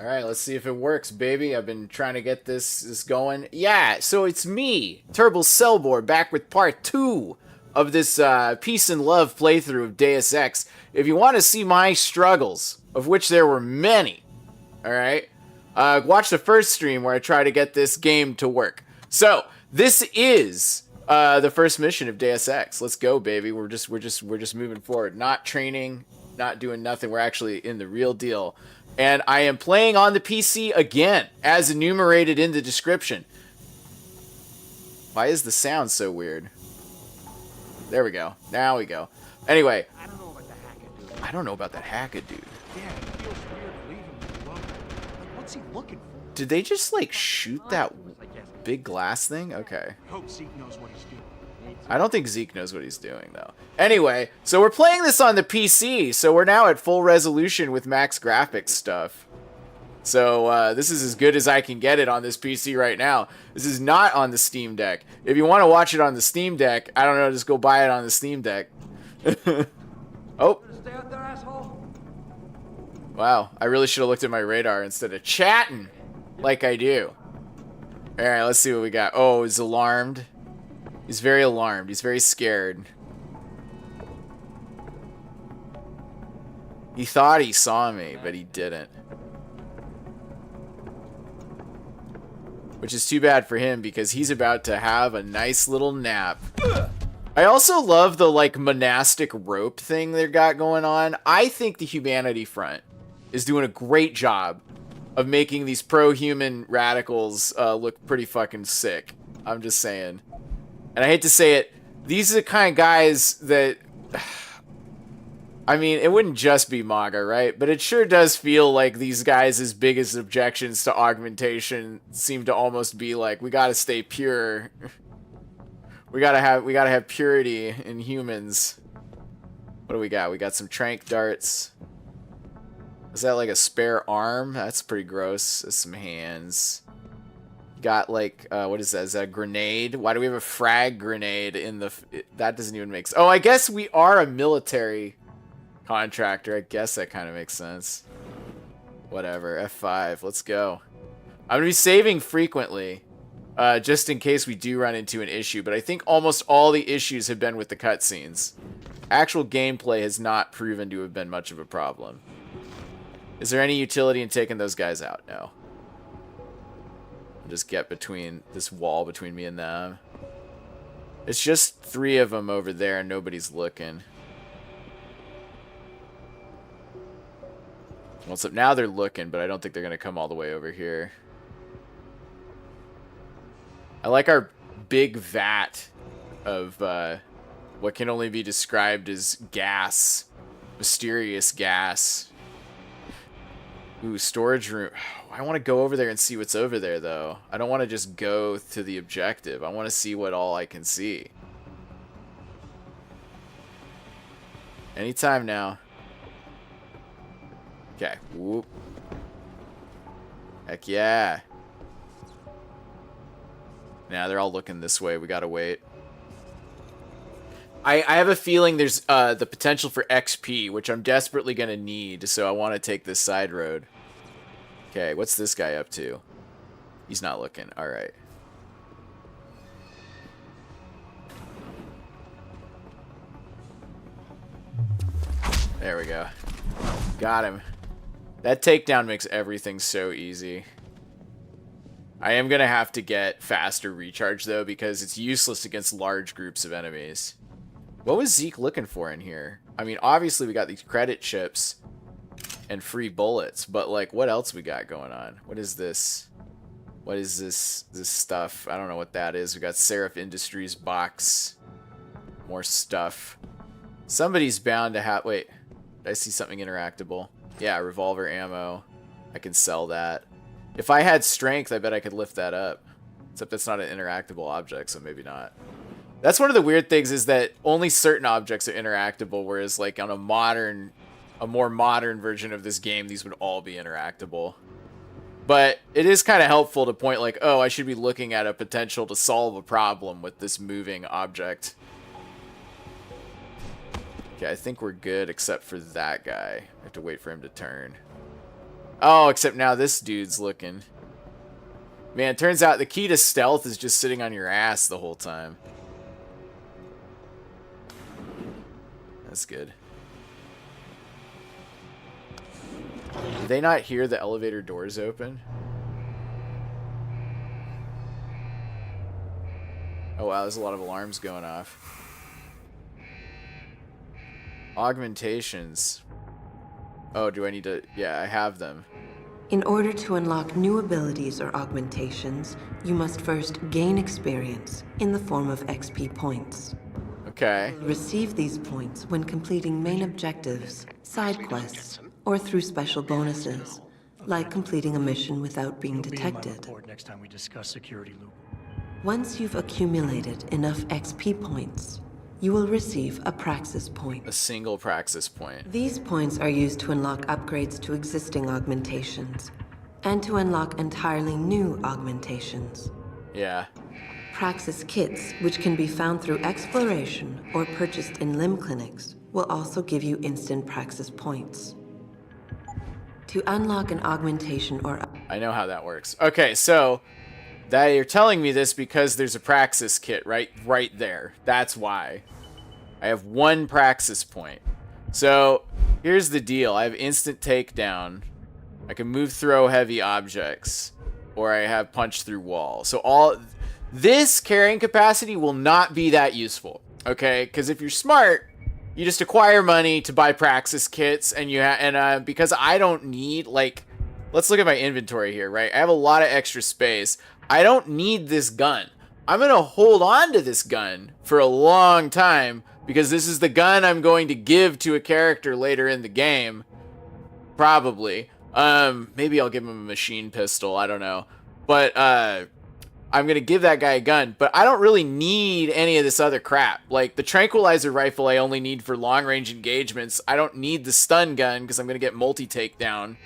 Alright, let's see if it works, baby. I've been trying to get this going. Yeah, so it's me, Turbo Cellbor, back with part 2 of this peace and love playthrough of Deus Ex. If you want to see my struggles, of which there were many, alright, watch the first stream where I try to get this game to work. So, this is the first mission of Deus Ex. Let's go, baby. We're just moving forward. Not training, not doing nothing. We're actually in the real deal. And I am playing on the PC again, as enumerated in the description. Why is the sound so weird? There we go. Now we go. Anyway. I don't know about the hacker dude. I don't know about that hacker dude. Yeah, it feels weird leaving him alone. Like, what's he looking for? Did they just, like, shoot that big glass thing? Okay. I hope Zeke knows what he's doing. I don't think Zeke knows what he's doing, though. Anyway, so we're playing this on the PC, so we're now at full resolution with max graphics stuff. So, this is as good as I can get it on this PC right now. This is not on the Steam Deck. If you want to watch it on the Steam Deck, I don't know, just go buy it on the Steam Deck. Oh. Stay out there, asshole. Wow, I really should have looked at my radar instead of chatting like I do. Alright, let's see what we got. Oh, he's alarmed. He's very alarmed. He's very scared. He thought he saw me, but he didn't. Which is too bad for him because he's about to have a nice little nap. I also love the, like, monastic rope thing they got going on. I think the Humanity Front is doing a great job of making these pro-human radicals look pretty fucking sick. I'm just saying. And I hate to say it, these are the kind of guys that... I mean, it wouldn't just be MAGA, right? But it sure does feel like these guys' biggest objections to augmentation seem to almost be like, we gotta stay pure. we gotta have purity in humans. What do we got? We got some tranq darts. Is that like a spare arm? That's pretty gross. There's some hands. Got like, what is that? Is that a grenade? Why do we have a frag grenade in the... That doesn't even make sense. Oh, I guess we are a military contractor. I guess that kind of makes sense. Whatever. F5. Let's go. I'm going to be saving frequently, just in case we do run into an issue. But I think almost all the issues have been with the cutscenes. Actual gameplay has not proven to have been much of a problem. Is there any utility in taking those guys out? No. Just get between this wall between me and them. It's just 3 of them over there and nobody's looking. Well, so now they're looking, but I don't think they're going to come all the way over here. I like our big vat of what can only be described as gas. Mysterious gas. Ooh, storage room. I want to go over there and see what's over there, though. I don't want to just go to the objective. I want to see what all I can see. Anytime now. Okay. Whoop. Heck yeah. Now they're all looking this way. We gotta wait. I have a feeling there's the potential for XP, which I'm desperately going to need, so I want to take this side road. Okay, what's this guy up to? He's not looking. Alright. There we go. Got him. That takedown makes everything so easy. I am going to have to get faster recharge, though, because it's useless against large groups of enemies. What was Zeke looking for in here? I mean, obviously we got these credit chips and free bullets, but like, what else we got going on? What is this? What is this stuff? I don't know what that is. We got Sarif Industries box. More stuff. Somebody's bound to have... Wait, did I see something interactable? Yeah, revolver ammo. I can sell that. If I had strength, I bet I could lift that up. Except that's not an interactable object, so maybe not. That's one of the weird things, is that only certain objects are interactable, whereas like on a more modern version of this game, these would all be interactable. But it is kind of helpful to point like, oh, I should be looking at a potential to solve a problem with this moving object. Okay, I think we're good except for that guy. I have to wait for him to turn. Oh, except now this dude's looking. Man, turns out the key to stealth is just sitting on your ass the whole time. That's good. Did they not hear the elevator doors open? Oh wow, there's a lot of alarms going off. Augmentations. Oh, do I need to... Yeah, I have them. In order to unlock new abilities or augmentations, you must first gain experience in the form of XP points. Okay. Receive these points when completing main objectives, side quests, or through special bonuses, like completing a mission without being detected. Next time we discuss security loop. Once you've accumulated enough XP points, you will receive a praxis point. A single praxis point. These points are used to unlock upgrades to existing augmentations, and to unlock entirely new augmentations. Yeah. Praxis kits, which can be found through exploration or purchased in limb clinics, will also give you instant praxis points. To unlock an augmentation or... I know how that works. Okay, so... that you're telling me this because there's a praxis kit right there. That's why. I have 1 praxis point. So, here's the deal. I have instant takedown. I can move throw heavy objects. Or I have punch through wall. So all... this carrying capacity will not be that useful. Okay? Because if you're smart, you just acquire money to buy praxis kits. And because I don't need, like... let's look at my inventory here, right? I have a lot of extra space. I don't need this gun. I'm going to hold on to this gun for a long time because this is the gun I'm going to give to a character later in the game. Probably. Maybe I'll give him a machine pistol. I don't know. But I'm going to give that guy a gun. But I don't really need any of this other crap. Like the tranquilizer rifle I only need for long range engagements. I don't need the stun gun because I'm going to get multi-takedown.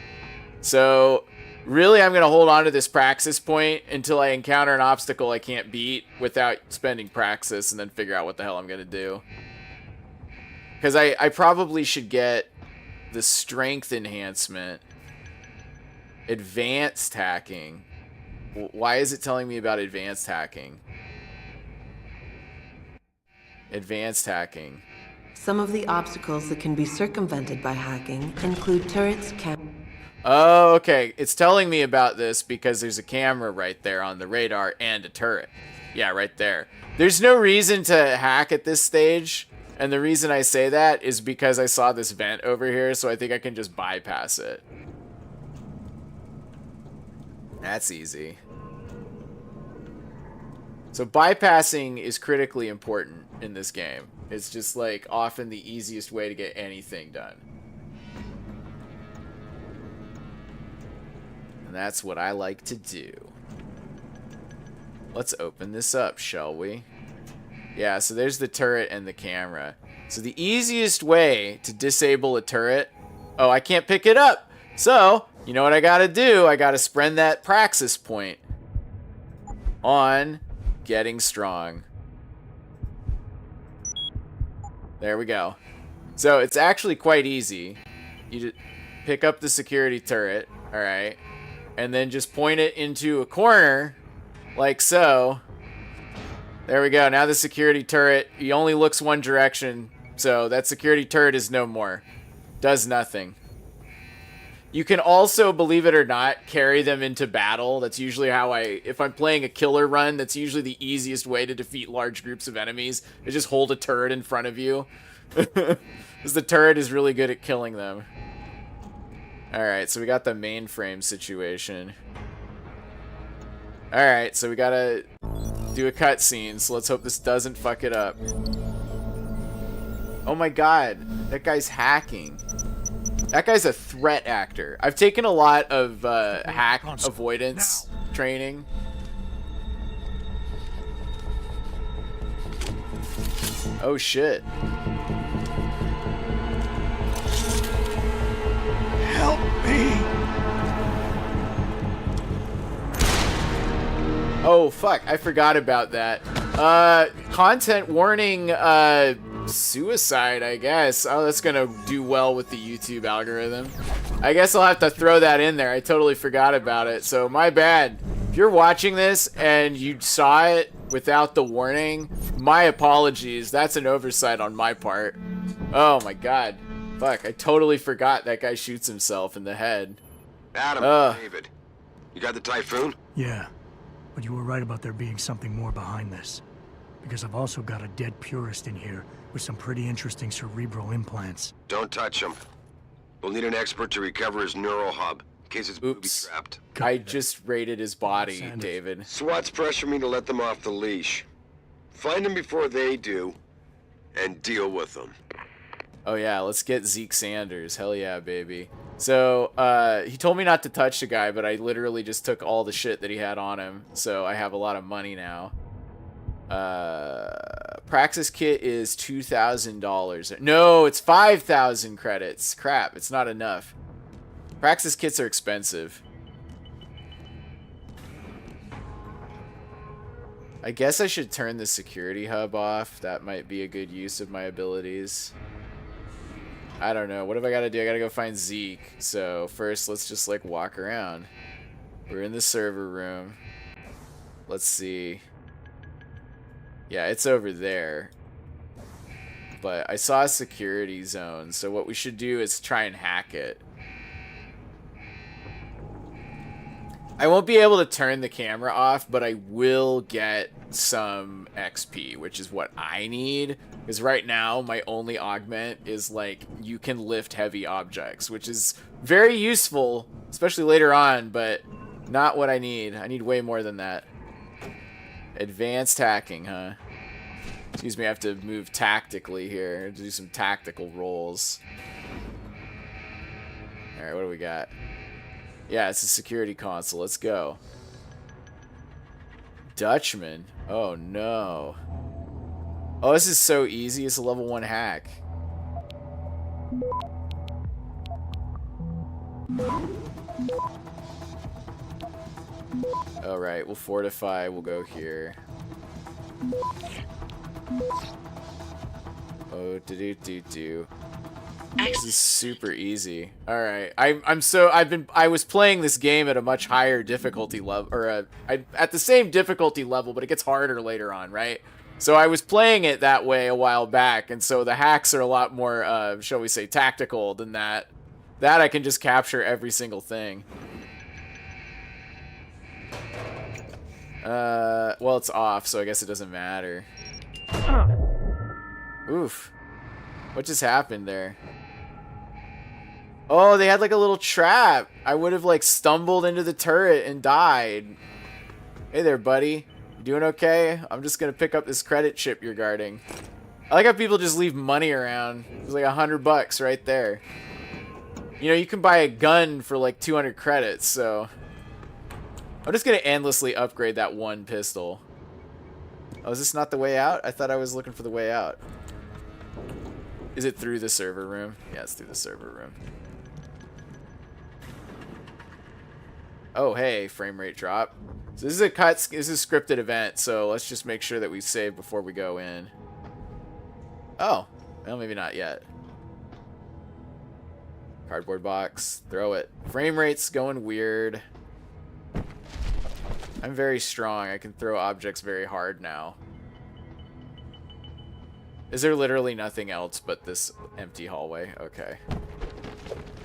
So... really, I'm going to hold on to this praxis point until I encounter an obstacle I can't beat without spending praxis and then figure out what the hell I'm going to do. Because I probably should get the strength enhancement. Advanced hacking. Why is it telling me about advanced hacking? Advanced hacking. Some of the obstacles that can be circumvented by hacking include turrets, Oh, okay. It's telling me about this because there's a camera right there on the radar and a turret. Yeah, right there. There's no reason to hack at this stage. And the reason I say that is because I saw this vent over here, so I think I can just bypass it. That's easy. So bypassing is critically important in this game. It's just like often the easiest way to get anything done. That's what I like to do. Let's open this up, shall we? Yeah, so there's the turret and the camera. So the easiest way to disable a turret... oh, I can't pick it up. So, you know what I gotta do? I gotta spend that praxis point on getting strong. There we go. So it's actually quite easy. You just pick up the security turret, alright? And then just point it into a corner, like so. There we go. Now the security turret, he only looks one direction, so that security turret is no more. Does nothing. You can also, believe it or not, carry them into battle. That's usually how if I'm playing a killer run, that's usually the easiest way to defeat large groups of enemies, is just hold a turret in front of you. Because the turret is really good at killing them. Alright, so we got the mainframe situation. Alright, so we gotta do a cutscene, so let's hope this doesn't fuck it up. Oh my god, that guy's hacking. That guy's a threat actor. I've taken a lot of hack avoidance training. Oh shit. Help me! Oh, fuck. I forgot about that. Content warning, suicide, I guess. Oh, that's gonna do well with the YouTube algorithm. I guess I'll have to throw that in there. I totally forgot about it. So my bad. If you're watching this and you saw it without the warning, my apologies. That's an oversight on my part. Oh my god. Fuck, I totally forgot that guy shoots himself in the head. Adam, David, you got the Typhoon? Yeah, but you were right about there being something more behind this. Because I've also got a dead purist in here with some pretty interesting cerebral implants. Don't touch him. We'll need an expert to recover his neural hub, in case it's Oops. booby-trapped. I just raided his body, Sanders. David. SWAT's pressure me to let them off the leash. Find them before they do, and deal with them. Oh yeah, let's get Zeke Sanders. Hell yeah, baby. So, he told me not to touch the guy, but I literally just took all the shit that he had on him. So I have a lot of money now. Praxis kit is $2,000. No, it's 5,000 credits. Crap, it's not enough. Praxis kits are expensive. I guess I should turn the security hub off. That might be a good use of my abilities. I don't know. What have I got to do? I got to go find Zeke. So first, let's just like walk around. We're in the server room. Let's see. Yeah, it's over there. But I saw a security zone. So what we should do is try and hack it. I won't be able to turn the camera off, but I will get some XP, which is what I need. Because right now, my only augment is like, you can lift heavy objects, which is very useful, especially later on, but not what I need. I need way more than that. Advanced hacking, huh? Excuse me, I have to move tactically here to do some tactical rolls. Alright, what do we got? Yeah, it's a security console. Let's go. Dutchman. Oh, no. Oh, this is so easy. It's a level 1 hack. Alright, we'll fortify. We'll go here. Oh, do-do-do-do. This is super easy. All right, I was playing this game at a much higher difficulty level, or at the same difficulty level, but it gets harder later on, right? So I was playing it that way a while back, and so the hacks are a lot more, shall we say, tactical than that. That I can just capture every single thing. Well, it's off, so I guess it doesn't matter. Oof. What just happened there? Oh, they had like a little trap. I would have like stumbled into the turret and died. Hey there, buddy. You doing okay? I'm just gonna pick up this credit chip you're guarding. I like how people just leave money around. There's like $100 right there. You know, you can buy a gun for like 200 credits, so... I'm just gonna endlessly upgrade that one pistol. Oh, is this not the way out? I thought I was looking for the way out. Is it through the server room? Yeah, it's through the server room. Oh, hey, frame rate drop. So this is this is a scripted event, so let's just make sure that we save before we go in. Oh, well, maybe not yet. Cardboard box, throw it. Frame rate's going weird. I'm very strong. I can throw objects very hard now. Is there literally nothing else but this empty hallway? Okay.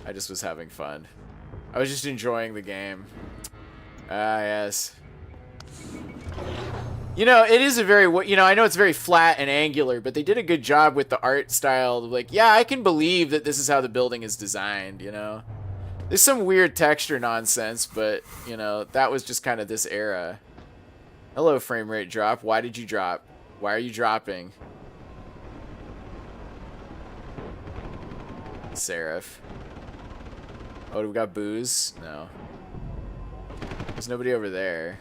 I just was having fun. I was just enjoying the game. Ah, yes. You know, it is a very, you know, I know it's very flat and angular, but they did a good job with the art style. Like, yeah, I can believe that this is how the building is designed, you know? There's some weird texture nonsense, but, you know, that was just kind of this era. Hello, frame rate drop. Why did you drop? Why are you dropping? Sarif. Oh, do we got booze? No. There's nobody over there.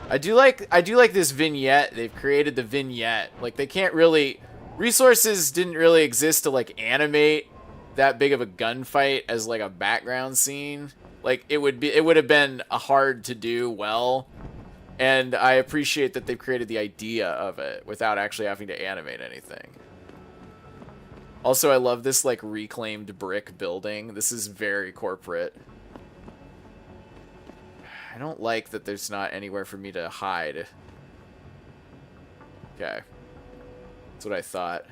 I do like this vignette. They've created the vignette. Like, they can't really... Resources didn't really exist to, like, animate that big of a gunfight as, like, a background scene. Like, it would have been hard to do well. And I appreciate that they've created the idea of it without actually having to animate anything. Also, I love this, like, reclaimed brick building. This is very corporate. I don't like that there's not anywhere for me to hide. Okay. That's what I thought.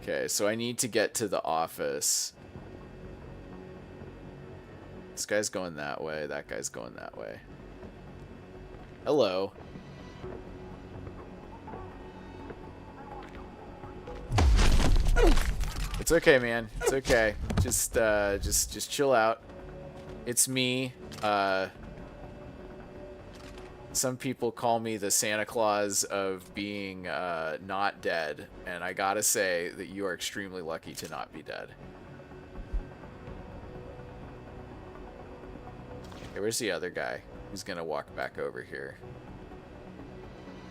Okay, so I need to get to the office. This guy's going that way. That guy's going that way. Hello. It's okay, man. It's okay. Just chill out. It's me. Some people call me the Santa Claus of being not dead, and I gotta say that you are extremely lucky to not be dead. Okay, where's the other guy who's gonna walk back over here?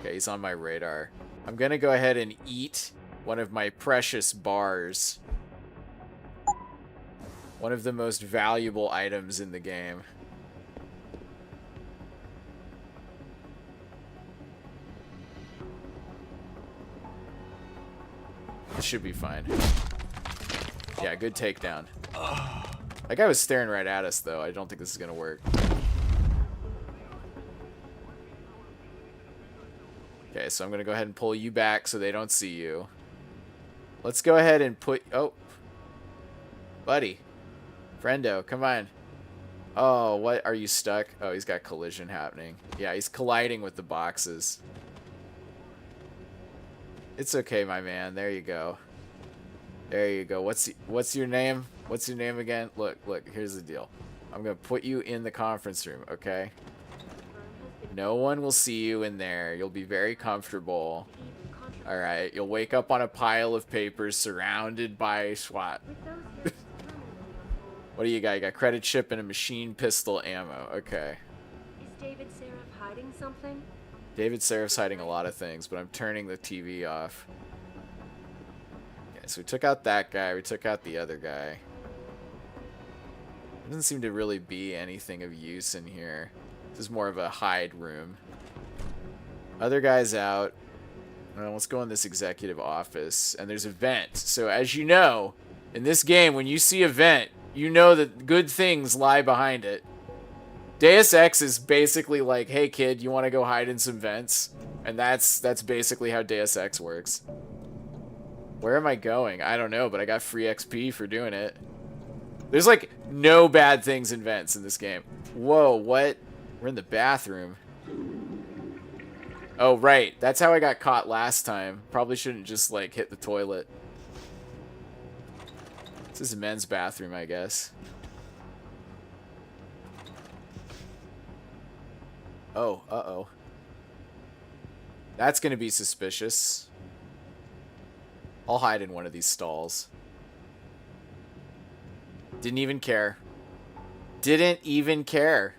Okay, he's on my radar. I'm gonna go ahead and eat one of my precious bars. One of the most valuable items in the game. This should be fine. Yeah, good takedown. That guy was staring right at us, though. I don't think this is gonna work. Okay, so I'm gonna go ahead and pull you back so they don't see you. Let's go ahead and put... Oh. Buddy. Friendo, come on. Oh, what? Are you stuck? Oh, he's got collision happening. Yeah, he's colliding with the boxes. It's okay, my man. There you go. There you go. What's your name? What's your name again? Look, here's the deal. I'm going to put you in the conference room, okay? No one will see you in there. You'll be very comfortable. All right. You'll wake up on a pile of papers surrounded by SWAT. What do you got? You got credit chip and a machine pistol ammo. Okay. Is David Sarif hiding something? David Sarif's hiding a lot of things, but I'm turning the TV off. Okay, so we took out that guy. We took out the other guy. There doesn't seem to really be anything of use in here. This is more of a hide room. Other guy's out. Well, let's go in this executive office. And there's a vent. So as you know, in this game, when you see a vent, you know that good things lie behind it. Deus Ex is basically like, hey kid, you want to go hide in some vents? And that's basically how Deus Ex works. Where am I going? I don't know, but I got free XP for doing it. There's like no bad things in vents in this game. Whoa, what? We're in the bathroom. Oh, right. That's how I got caught last time. Probably shouldn't just like hit the toilet. This is a men's bathroom, I guess. Oh, uh-oh. That's gonna be suspicious. I'll hide in one of these stalls. Didn't even care. Didn't even care.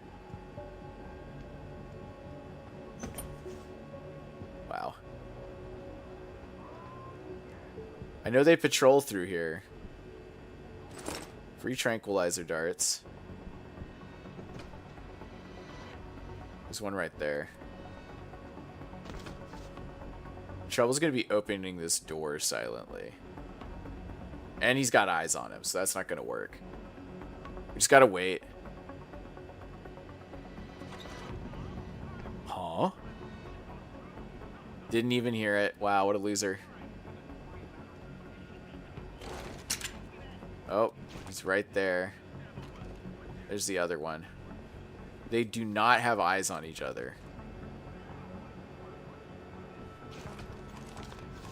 Wow. I know they patrol through here. Free tranquilizer darts. There's one right there. Trouble's gonna be opening this door silently. And he's got eyes on him, so that's not gonna work. We just gotta wait. Huh? Didn't even hear it. Wow, what a loser. Oh, he's right there. There's the other one. They do not have eyes on each other.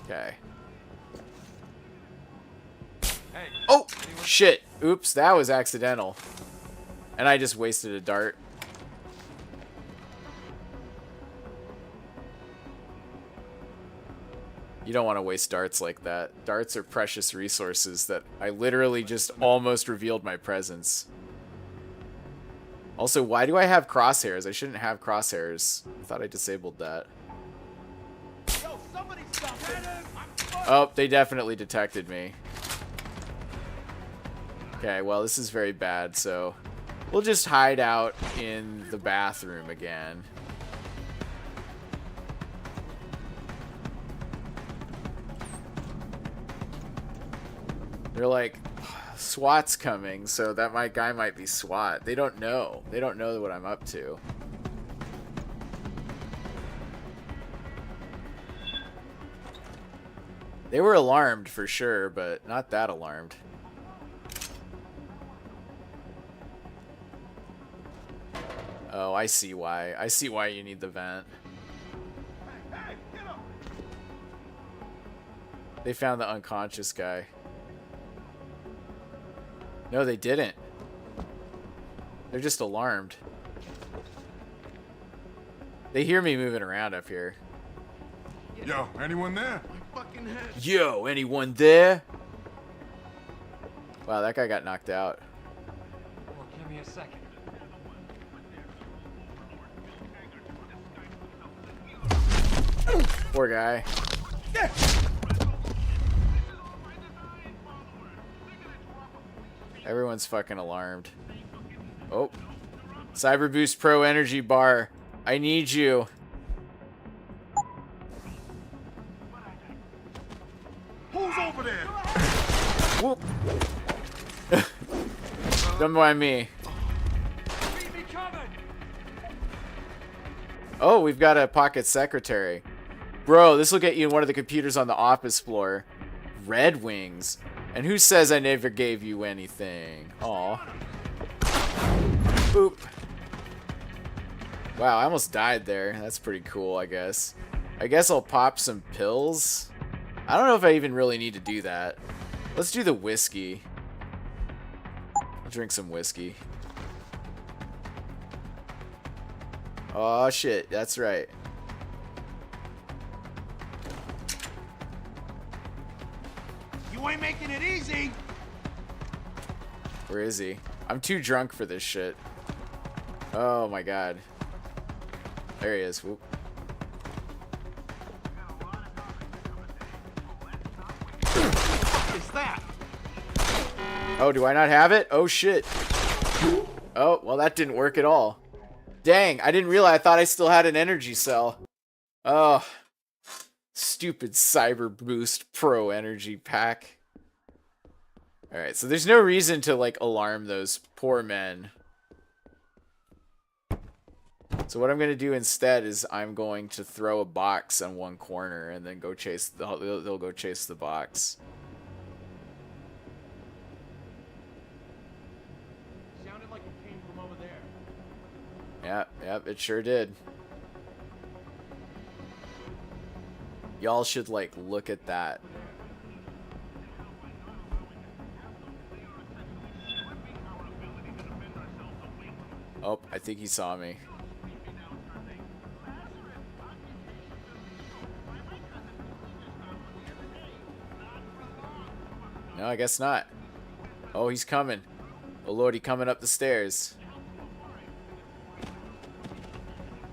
Okay. Hey, Oh, shit. Oops, that was accidental. And I just wasted a dart. You don't want to waste darts like that. Darts are precious resources that I literally just almost revealed my presence. Also, why do I have crosshairs? I shouldn't have crosshairs. I thought I disabled that. yo, somebody stop it! Oh, they definitely detected me. Okay, well, this is very bad, so we'll just hide out in the bathroom again. They're like, SWAT's coming, so that my guy might be SWAT. They don't know. They don't know what I'm up to. They were alarmed for sure, but not that alarmed. Oh, I see why. I see why you need the vent. They found the unconscious guy. No, they didn't. They're just alarmed. They hear me moving around up here. Yo, anyone there? Yo, anyone there? Wow, that guy got knocked out. Well, give me a second. Poor guy. Everyone's fucking alarmed. Oh. Cyber Boost Pro Energy Bar. I need you. Who's over there? Whoop. Don't mind me. Oh, we've got a pocket secretary. Bro, this will get you in one of the computers on the office floor. Red Wings. And who says I never gave you anything? Aw. Boop. Wow, I almost died there. That's pretty cool, I guess. I guess I'll pop some pills. I don't know if I even really need to do that. Let's do the whiskey. I'll drink some whiskey. Oh shit, that's right. You ain't making it easy. Where is he? I'm too drunk for this shit. Oh my god. There he is. Whoop. What is that? Oh, do I not have it? Oh shit. Oh, well that didn't work at all. Dang, I didn't realize. I thought I still had an energy cell. Oh. Stupid Cyber Boost Pro Energy Pack. Alright, so there's no reason to, like, alarm those poor men. So what I'm going to do instead is I'm going to throw a box on one corner and then go chase... They'll go chase the box. Sounded like it came from over there. Yep, it sure did. Y'all should, like, look at that. Oh, I think he saw me. No, I guess not. Oh, he's coming. Oh, Lord, he's coming up the stairs.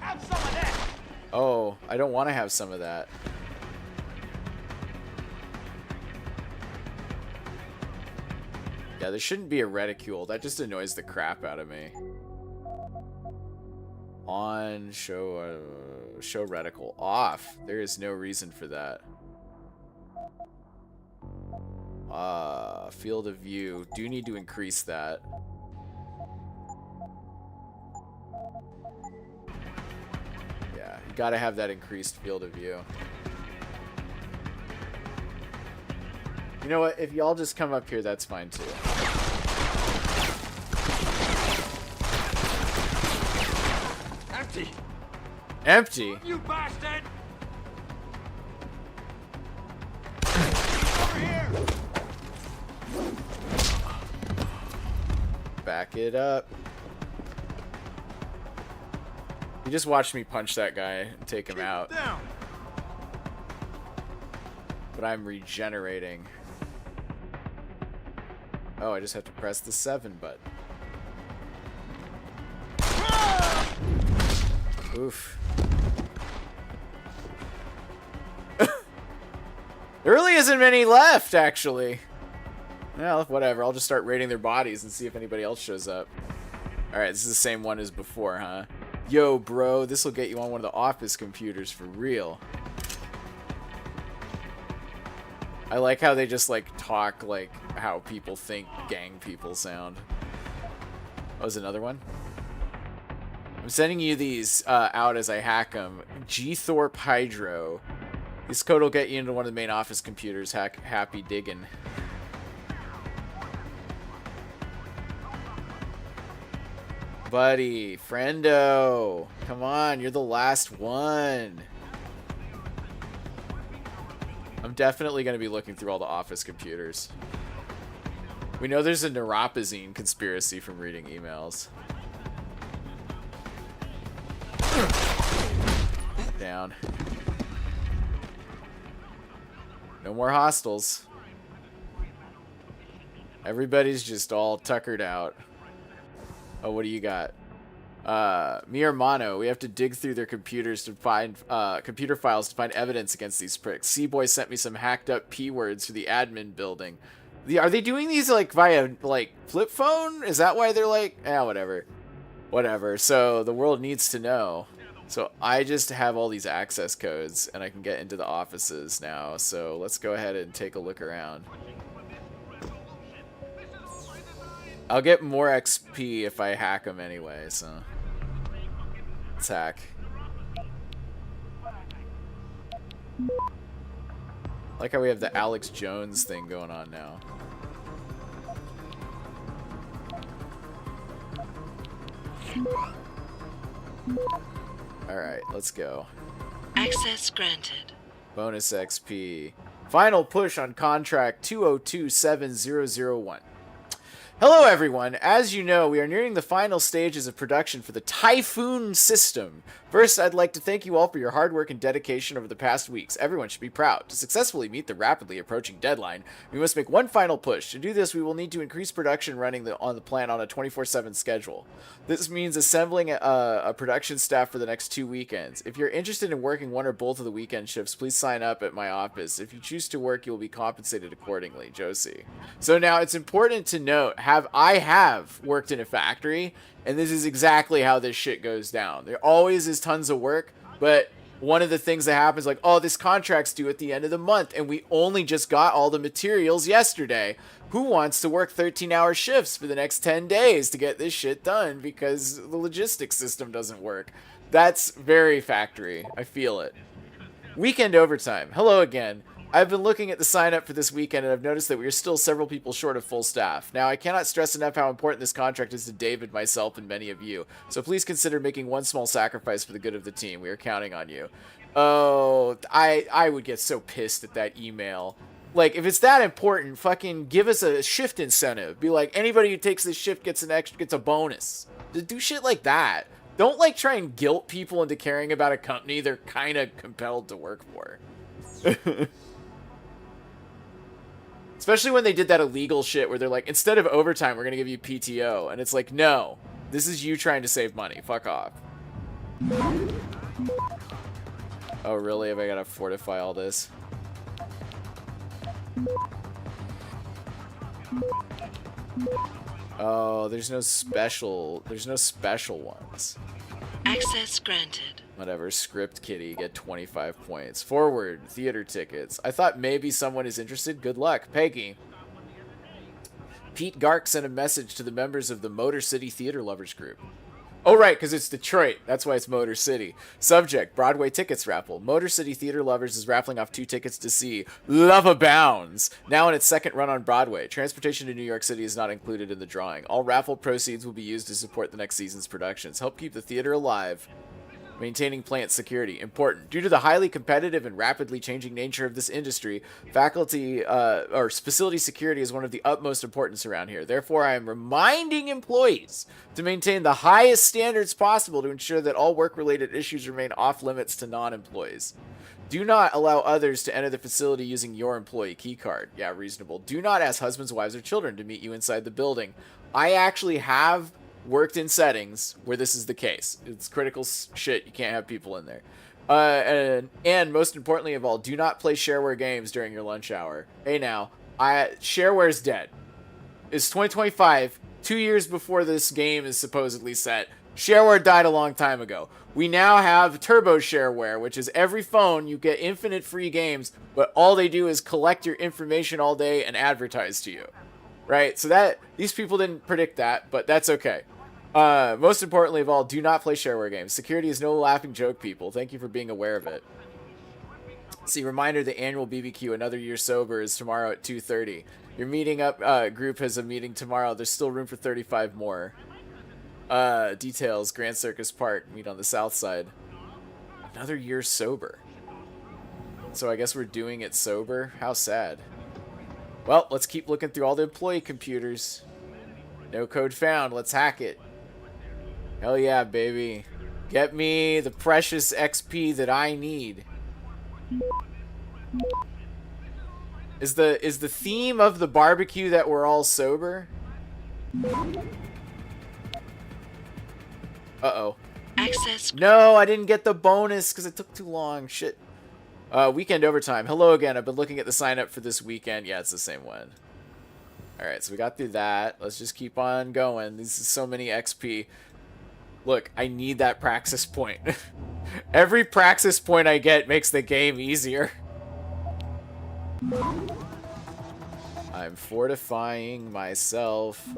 Have some of that. Oh, I don't want to have some of that. Yeah, there shouldn't be a reticule. That just annoys the crap out of me. On, show reticle. Off. There is no reason for that. Field of view. Do need to increase that. Yeah, you gotta have that increased field of view. You know what? If y'all just come up here, that's fine too. Empty. Empty? You bastard. Over here. Back it up. You just watched me punch that guy and take him out. Down. But I'm regenerating. Oh, I just have to press the 7 button. Oof. There really isn't many left, actually. Well, whatever. I'll just start raiding their bodies and see if anybody else shows up. Alright, this is the same one as before, huh? Yo, bro, this will get you on one of the office computers for real. I like how they just like talk like how people think gang people sound. Oh, was another one? I'm sending you these out as I hack them. G-Thorpe Hydro. This code will get you into one of the main office computers. Happy digging. Buddy, friendo. Come on, you're the last one. I'm definitely going to be looking through all the office computers. We know there's a neuropazine conspiracy from reading emails. Down. No more hostiles. Everybody's just all tuckered out. Oh, what do you got? Me or Mono, we have to dig through their computers to find computer files to find evidence against these pricks. C-Boy sent me some hacked up P-words for the admin building. Are they doing these like via like flip phone? Is that why they're like, whatever. Whatever. So the world needs to know. So I just have all these access codes and I can get into the offices now. So let's go ahead and take a look around. I'll get more XP if I hack them anyway, so let's hack. I like how we have the Alex Jones thing going on now. Alright, let's go. Access granted. Bonus XP. Final push on contract 2027001. Hello everyone, as you know, we are nearing the final stages of production for the Typhoon system. First, I'd like to thank you all for your hard work and dedication over the past weeks. Everyone should be proud. To successfully meet the rapidly approaching deadline, we must make one final push. To do this, we will need to increase production running on the plant on a 24/7 schedule. This means assembling a production staff for the next 2 weekends. If you're interested in working one or both of the weekend shifts, please sign up at my office. If you choose to work, you will be compensated accordingly. Josie. So now it's important to note, I have worked in a factory, and this is exactly how this shit goes down. There always is tons of work, but one of the things that happens, like, oh, this contract's due at the end of the month, and we only just got all the materials yesterday. Who wants to work 13-hour shifts for the next 10 days to get this shit done because the logistics system doesn't work? That's very factory. I feel it. Weekend overtime. Hello again. I've been looking at the sign up for this weekend and I've noticed that we are still several people short of full staff. Now, I cannot stress enough how important this contract is to David, myself, and many of you. So please consider making one small sacrifice for the good of the team. We are counting on you. Oh, I would get so pissed at that email. Like, if it's that important, fucking give us a shift incentive. Be like, anybody who takes this shift gets a bonus. Do shit like that. Don't like try and guilt people into caring about a company they're kind of compelled to work for. Especially when they did that illegal shit where they're like, instead of overtime, we're going to give you PTO. And it's like, no, this is you trying to save money. Fuck off. Oh, really? Have I got to fortify all this? Oh, there's no special ones. Access granted. Whatever, script kitty, get 25 points. Forward, theater tickets. I thought maybe someone is interested. Good luck. Peggy. Pete Gark sent a message to the members of the Motor City Theater Lovers group. Oh, right, because it's Detroit. That's why it's Motor City. Subject, Broadway tickets raffle. Motor City Theater Lovers is raffling off 2 tickets to see Love Abounds, now in its second run on Broadway. Transportation to New York City is not included in the drawing. All raffle proceeds will be used to support the next season's productions. Help keep the theater alive. Maintaining plant security. Important. Due to the highly competitive and rapidly changing nature of this industry, facility security is one of the utmost importance around here. Therefore, I am reminding employees to maintain the highest standards possible to ensure that all work-related issues remain off-limits to non-employees. Do not allow others to enter the facility using your employee keycard. Yeah, reasonable. Do not ask husbands, wives, or children to meet you inside the building. I actually have worked in settings where this is the case. It's critical shit. You can't have people in there. And most importantly of all, do not play shareware games during your lunch hour. Hey now, shareware's dead. It's 2025, 2 years before this game is supposedly set. Shareware died a long time ago. We now have turbo shareware, which is every phone you get infinite free games, but all they do is collect your information all day and advertise to you. Right? So that these people didn't predict that, but that's okay. Most importantly of all, do not play shareware games. Security is no laughing joke, people. Thank you for being aware of it. See, reminder, the annual BBQ, Another Year Sober, is tomorrow at 2:30. Your meeting up group has a meeting tomorrow. There's still room for 35 more. Details, Grand Circus Park, meet on the south side. Another year sober. So I guess we're doing it sober? How sad. Well, let's keep looking through all the employee computers. No code found. Let's hack it. Hell yeah, baby. Get me the precious XP that I need. Is the theme of the barbecue that we're all sober? Uh-oh. Access. No, I didn't get the bonus because it took too long. Shit. Weekend overtime. Hello again. I've been looking at the sign up for this weekend. Yeah, it's the same one. Alright, so we got through that. Let's just keep on going. This is so many XP. Look, I need that praxis point. Every praxis point I get makes the game easier. I'm fortifying myself.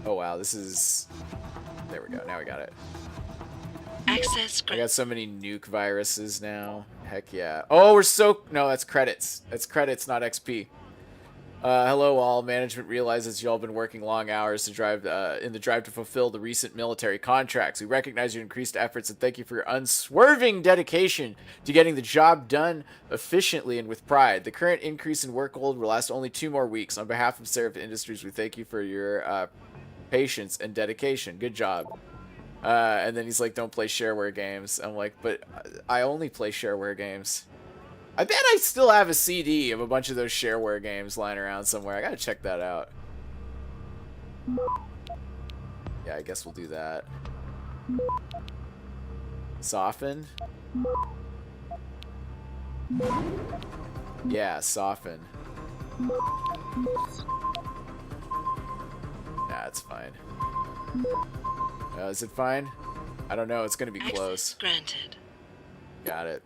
Oh wow, this is... There we go, now we got it. Access. I got so many nuke viruses now. Heck yeah. Oh, we're so... No, that's credits. That's credits, not XP. Hello all. Management realizes y'all been working long hours to drive in the drive to fulfill the recent military contracts. We recognize your increased efforts and thank you for your unswerving dedication to getting the job done efficiently and with pride. The current increase in workload will last only 2 more weeks. On behalf of Sarif Industries, we thank you for your patience and dedication. Good job. And then he's like, don't play shareware games. I'm like, but I only play shareware games. I bet I still have a CD of a bunch of those shareware games lying around somewhere. I gotta check that out. Yeah, I guess we'll do that. Soften? Yeah, soften. Nah, it's fine. Is it fine? I don't know. It's gonna be close. Access granted. Got it.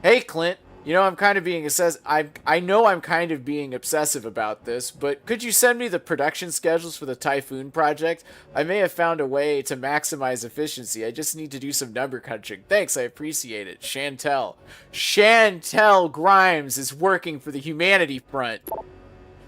Hey, Clint. You know, I'm kind of being I know I'm kind of being obsessive about this, but could you send me the production schedules for the Typhoon project? I may have found a way to maximize efficiency. I just need to do some number crunching. Thanks, I appreciate it. Chantel. Chantel Grimes is working for the Humanity Front.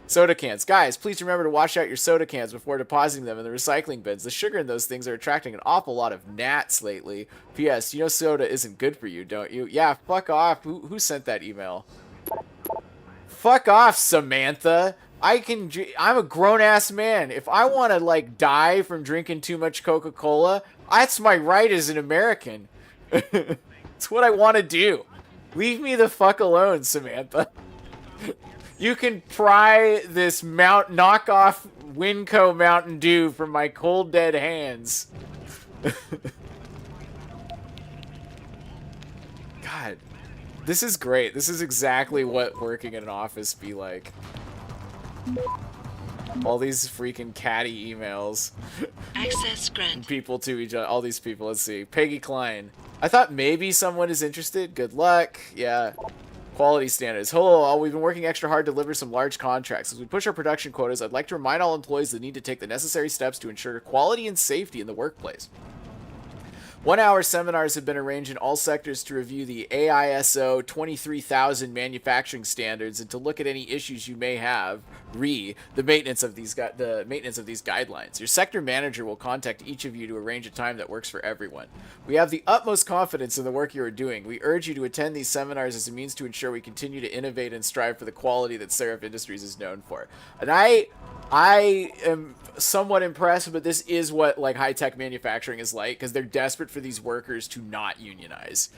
Soda cans. Guys, please remember to wash out your soda cans before depositing them in the recycling bins. The sugar in those things are attracting an awful lot of gnats lately. P.S. You know soda isn't good for you, don't you? Yeah, fuck off. Who sent that email? Fuck off, Samantha. I'm a grown-ass man. If I want to, like, die from drinking too much Coca-Cola, that's my right as an American. It's what I want to do. Leave me the fuck alone, Samantha. You can pry this knockoff Winco Mountain Dew from my cold dead hands. God, this is great. This is exactly what working in an office be like. All these freaking catty emails. Access granted. People to each other. All these people. Let's see. Peggy Klein. I thought maybe someone is interested. Good luck. Yeah. Quality standards. Hello all, we've been working extra hard to deliver some large contracts. As we push our production quotas, I'd like to remind all employees the need to take the necessary steps to ensure quality and safety in the workplace. 1-hour seminars have been arranged in all sectors to review the AISO 23000 manufacturing standards and to look at any issues you may have. The maintenance of these guidelines. Your sector manager will contact each of you to arrange a time that works for everyone. We have the utmost confidence in the work you are doing. We urge you to attend these seminars as a means to ensure we continue to innovate and strive for the quality that Sarif Industries is known for. And I am somewhat impressed, but this is what like high-tech manufacturing is like, because they're desperate for these workers to not unionize.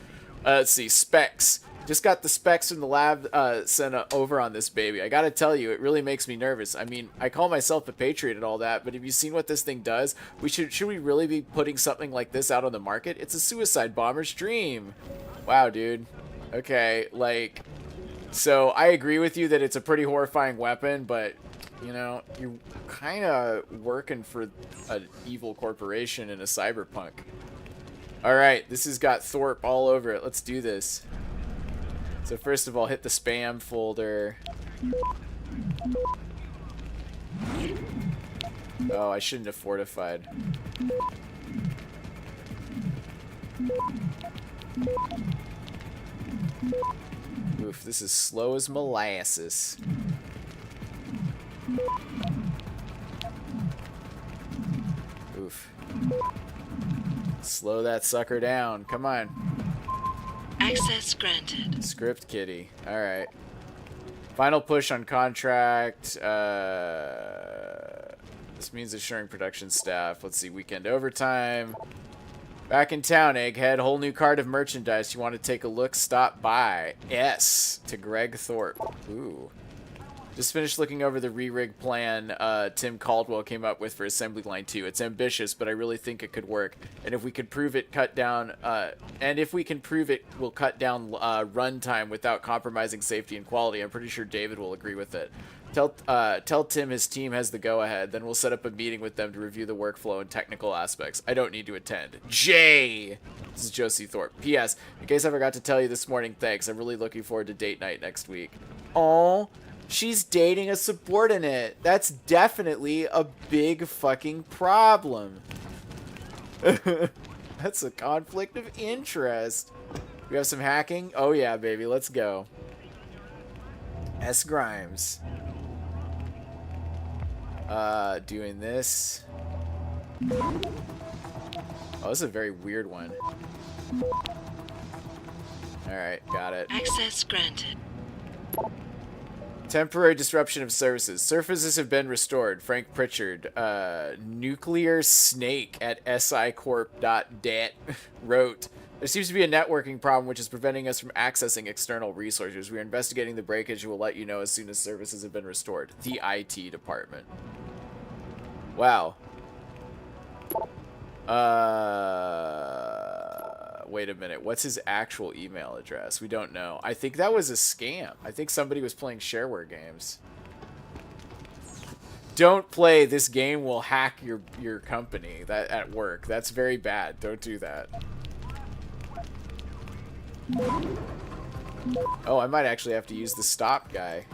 Let's see, specs. Just got the specs from the lab sent over on this baby. I gotta tell you, it really makes me nervous. I mean, I call myself a patriot and all that, but have you seen what this thing does? Should we really be putting something like this out on the market? It's a suicide bomber's dream. Wow, dude. Okay, like, so I agree with you that it's a pretty horrifying weapon, but You know, you're kind of working for an evil corporation in a cyberpunk. All right, this has got Thorpe all over it. Let's do this. So first of all, hit the spam folder. Oh, I shouldn't have fortified. Oof, this is slow as molasses. Oof. Slow that sucker down. Come on. Access granted. Script kitty. Alright. Final push on contract. This means assuring production staff. Let's see. Weekend overtime. Back in town, Egghead. Whole new cart of merchandise. You want to take a look? Stop by. S. To Greg Thorpe. Ooh. Just finished looking over the re-rig plan Tim Caldwell came up with for Assembly Line 2. It's ambitious, but I really think it could work. And if we could prove it, will cut down runtime without compromising safety and quality. I'm pretty sure David will agree with it. Tell Tim his team has the go-ahead. Then we'll set up a meeting with them to review the workflow and technical aspects. I don't need to attend. Jay! This is Josie Thorpe. P.S. In case I forgot to tell you this morning, thanks. I'm really looking forward to date night next week. Aww. She's dating a subordinate. That's definitely a big fucking problem. That's a conflict of interest. We have some hacking? Oh yeah, baby. Let's go. S. Grimes. Doing this. Oh, this is a very weird one. Alright, got it. Access granted. Temporary disruption of services. Services have been restored. Frank Pritchard. Nuclear Snake at sicorp.det wrote, there seems to be a networking problem which is preventing us from accessing external resources. We are investigating the breakage and will let you know as soon as services have been restored. The IT department. Wow. Wait a minute. What's his actual email address? We don't know. I think that was a scam. I think somebody was playing shareware games. Don't play. This game will hack your company that at work. That's very bad. Don't do that. Oh, I might actually have to use the stop guy.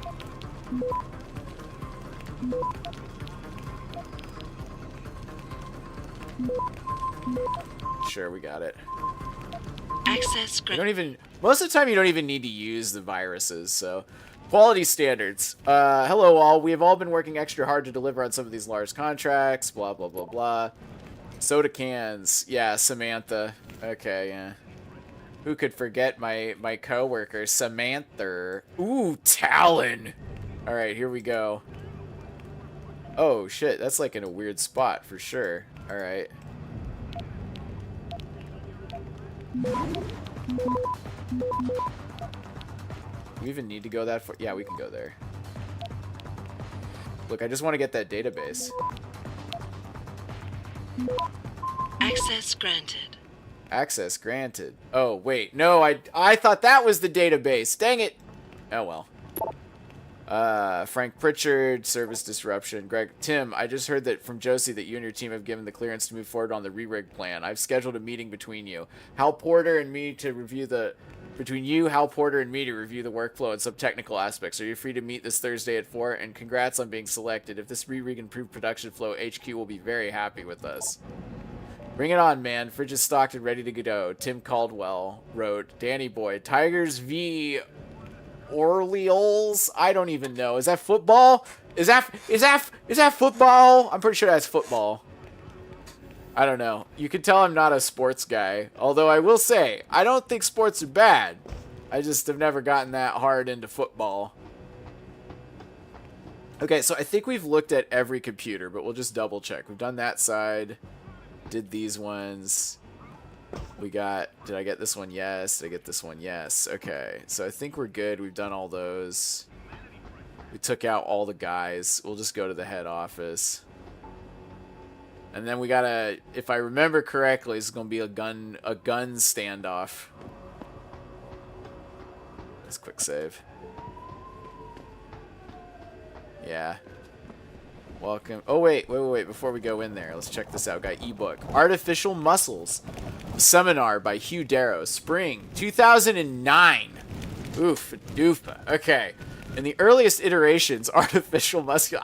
Sure, we got it. Access granted. Most of the time you don't even need to use the viruses, so. Quality standards. Hello all. We have all been working extra hard to deliver on some of these large contracts. Blah, blah, blah, blah. Soda cans. Yeah, Samantha. Okay, yeah. Who could forget my coworker, Samantha? Ooh, Talon. All right, here we go. Oh, shit. That's like in a weird spot for sure. All right. Do we even need to go that far? Yeah, we can go there. Look, I just want to get that database. Access granted. Access granted. Oh, wait. No, I thought that was the database. Dang it. Oh, well. Frank Pritchard, service disruption. Greg, Tim, I just heard that from Josie that you and your team have given the clearance to move forward on the re-rig plan. I've scheduled a meeting between you, Hal Porter and me to review the workflow and some technical aspects. Are you free to meet this Thursday at 4? And congrats on being selected. If this re-rig improved production flow, HQ will be very happy with us. Bring it on, man. Fridge is stocked and ready to go. Tim Caldwell wrote, Danny Boy, Tigers v. Orioles? I don't even know. Is that football? Is that football? I'm pretty sure that's football. I don't know. You can tell I'm not a sports guy. Although I will say, I don't think sports are bad. I just have never gotten that hard into football. Okay, so I think we've looked at every computer, but we'll just double check. We've done that side. Did these ones. We got, did I get this one? Yes. Did I get this one? Yes. Okay. So I think we're good. We've done all those. We took out all the guys. We'll just go to the head office. And then we gotta, if I remember correctly, it's gonna be a gun standoff. Let's quick save. Yeah. Welcome. Oh, wait. Before we go in there, let's check this out. Got ebook. Artificial Muscles. Seminar by Hugh Darrow. Spring 2009. Oof. Doof. Okay. In the earliest iterations, artificial muscle.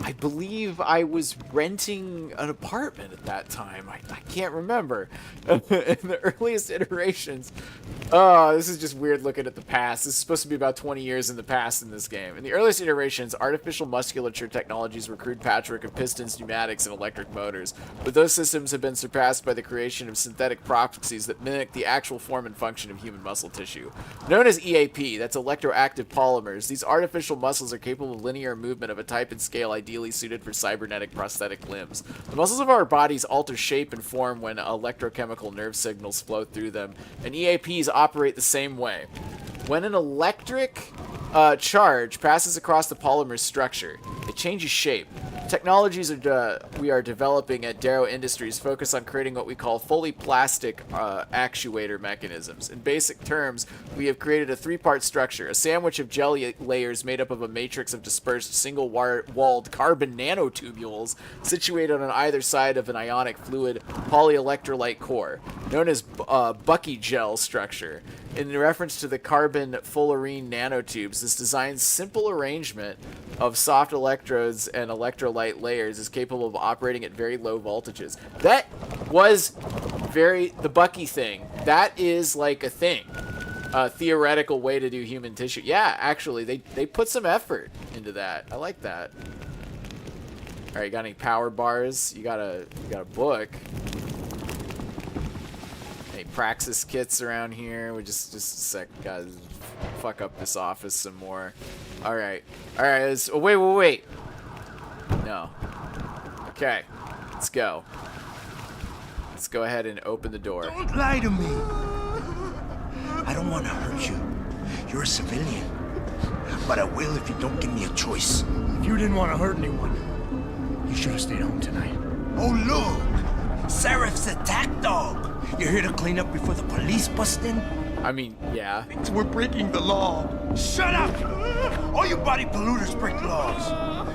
I believe I was renting an apartment at that time. I can't remember. In the earliest iterations, oh, this is just weird looking at the past. This is supposed to be about 20 years in the past in this game. In the earliest iterations, artificial musculature technologies were crude patchwork of pistons, pneumatics, and electric motors. But those systems have been surpassed by the creation of synthetic proxies that mimic the actual form and function of human muscle tissue. Known as EAP, that's electroactive polymers, these artificial muscles are capable of linear movement of a type and scale ideally suited for cybernetic prosthetic limbs. The muscles of our bodies alter shape and form when electrochemical nerve signals flow through them, and EAPs operate the same way. When an electric charge passes across the polymer structure, it changes shape. Technologies we are developing at Darrow Industries focus on creating what we call fully plastic actuator mechanisms. In basic terms, we have created a three-part structure, a sandwich of jelly layers made up of a matrix of dispersed single-walled carbon nanotubules situated on either side of an ionic fluid polyelectrolyte core, known as Bucky gel structure. In reference to the carbon fullerene nanotubes, this design's simple arrangement of soft electrodes and electrolyte layers is capable of operating at very low voltages. That was the Bucky thing. That is like a thing. A theoretical way to do human tissue. Yeah, actually, they put some effort into that. I like that. All right, you got any power bars? You got a book. Any praxis kits around here? We just a sec, guys. Fuck up this office some more. All right. Oh, wait. No. Okay. Let's go. Let's go ahead and open the door. Don't lie to me. I don't want to hurt you. You're a civilian. But I will if you don't give me a choice. If you didn't want to hurt anyone, you should have stayed home tonight. Oh, look! Sarif's attack dog. You're here to clean up before the police bust in? I mean, yeah. We're breaking the law. Shut up! All you body polluters break laws.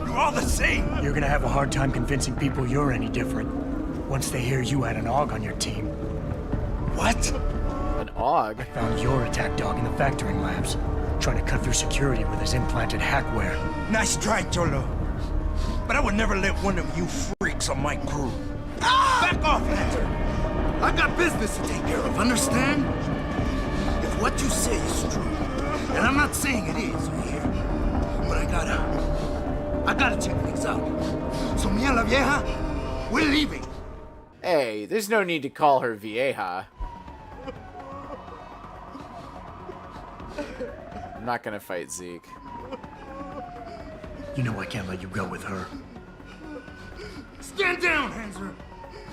You're all the same. You're gonna have a hard time convincing people you're any different once they hear you had an AUG on your team. What? An AUG? Found your attack dog in the factoring labs, trying to cut through security with his implanted hackware. Nice try, Cholo. But I would never let one of you freaks on my crew. Back off, Hunter! I got business to take care of, understand? If what you say is true, and I'm not saying it is here, but I gotta check things out. So me and la vieja, we're leaving. Hey, there's no need to call her vieja. I'm not gonna fight Zeke. You know I can't let you go with her. Stand down, Hanser!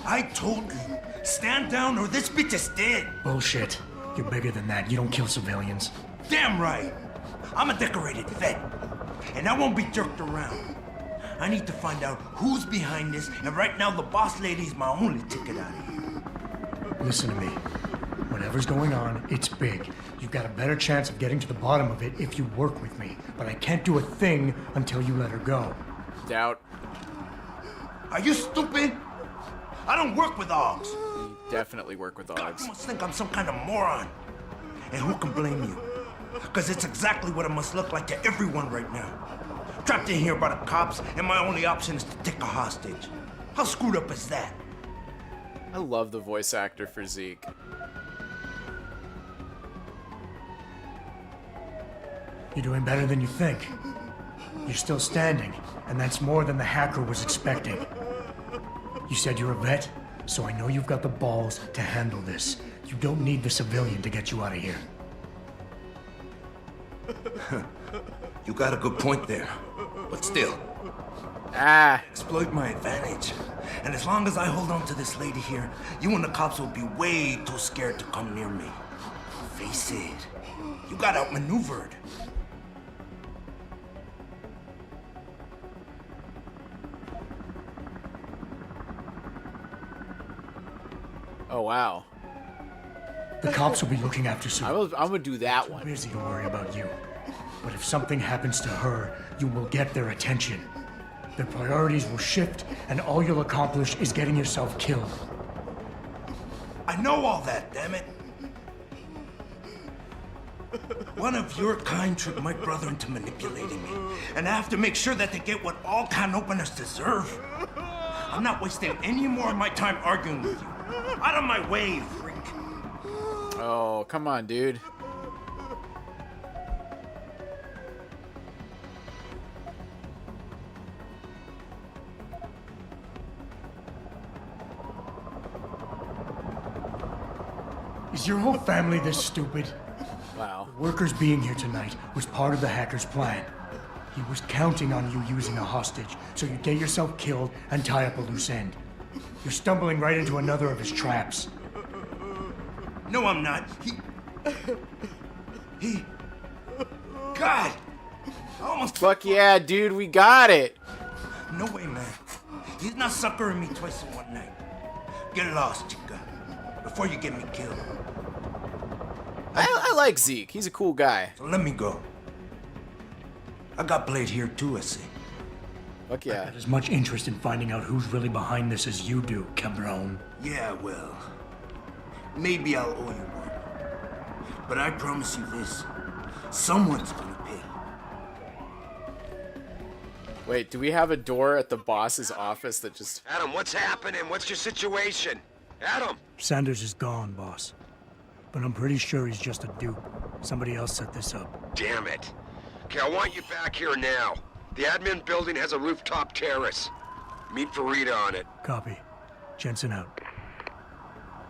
I told you, stand down or this bitch is dead. Bullshit. You're bigger than that. You don't kill civilians. Damn right. I'm a decorated vet, and I won't be jerked around. I need to find out who's behind this, and right now the boss lady's my only ticket out of here. Listen to me. Whatever's going on, it's big. You've got a better chance of getting to the bottom of it if you work with me. But I can't do a thing until you let her go. Doubt. Are you stupid? I don't work with AUGs. You definitely work with God, AUGs. you must think I'm some kind of moron. And who can blame you? Because it's exactly what it must look like to everyone right now. Trapped in here by the cops, and my only option is to take a hostage. How screwed up is that? I love the voice actor for Zeke. You're doing better than you think. You're still standing, and that's more than the hacker was expecting. You said you're a vet, so I know you've got the balls to handle this. You don't need the civilian to get you out of here. You got a good point there. But still, exploit my advantage. And as long as I hold on to this lady here, you and the cops will be way too scared to come near me. Face it, you got outmaneuvered. Oh, wow. The cops will be looking after I'm civilians. gonna do that Too one. busy to worry about you. But if something happens to her, you will get their attention. Their priorities will shift, and all you'll accomplish is getting yourself killed. I know all that, damn it. One of your kind tricked my brother into manipulating me, and I have to make sure that they get what all can openers deserve. I'm not wasting any more of my time arguing with you. Out of my way, freak. Oh, come on, dude. Is your whole family this stupid? Wow. The workers being here tonight was part of the hacker's plan. He was counting on you using a hostage, so you get yourself killed and tie up a loose end. You're stumbling right into another of his traps. No, I'm not. He... God! I almost... Fuck yeah, dude, we got it. No way, man. He's not suckering me twice in one night. Get lost, chica. Before you get me killed. I like Zeke. He's a cool guy. So let me go. I got Blade here too, I see. Fuck I yeah. got as much interest in finding out who's really behind this as you do, cabron. Yeah, well... Maybe I'll owe you one. But I promise you this. Someone's gonna pay. Wait, do we have a door at the boss's office that just... Adam, what's happening? What's your situation? Adam! Sanders is gone, boss. But I'm pretty sure he's just a dupe. Somebody else set this up. Damn it. Okay, I want you back here now. The admin building has a rooftop terrace. Meet Farida on it. Copy. Jensen out.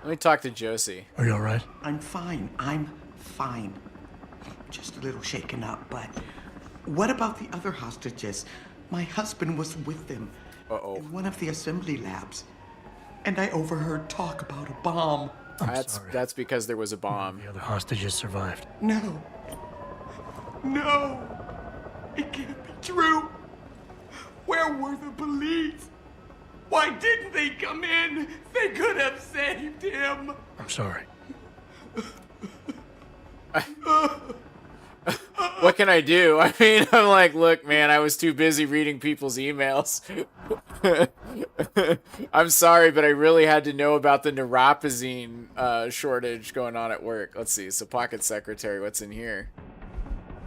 Let me talk to Josie. Are you alright? I'm fine. I'm fine. Just a little shaken up, but what about the other hostages? My husband was with them in one of the assembly labs, and I overheard talk about a bomb. That's because there was a bomb. The other hostages survived. No. No. It can't be true. Where were the police? Why didn't they come in? They could have saved him. I'm sorry. What can I do? I mean, I'm like, look, man, I was too busy reading people's emails. I'm sorry, but I really had to know about the neuropazine shortage going on at work. Let's see. So, pocket secretary, what's in here?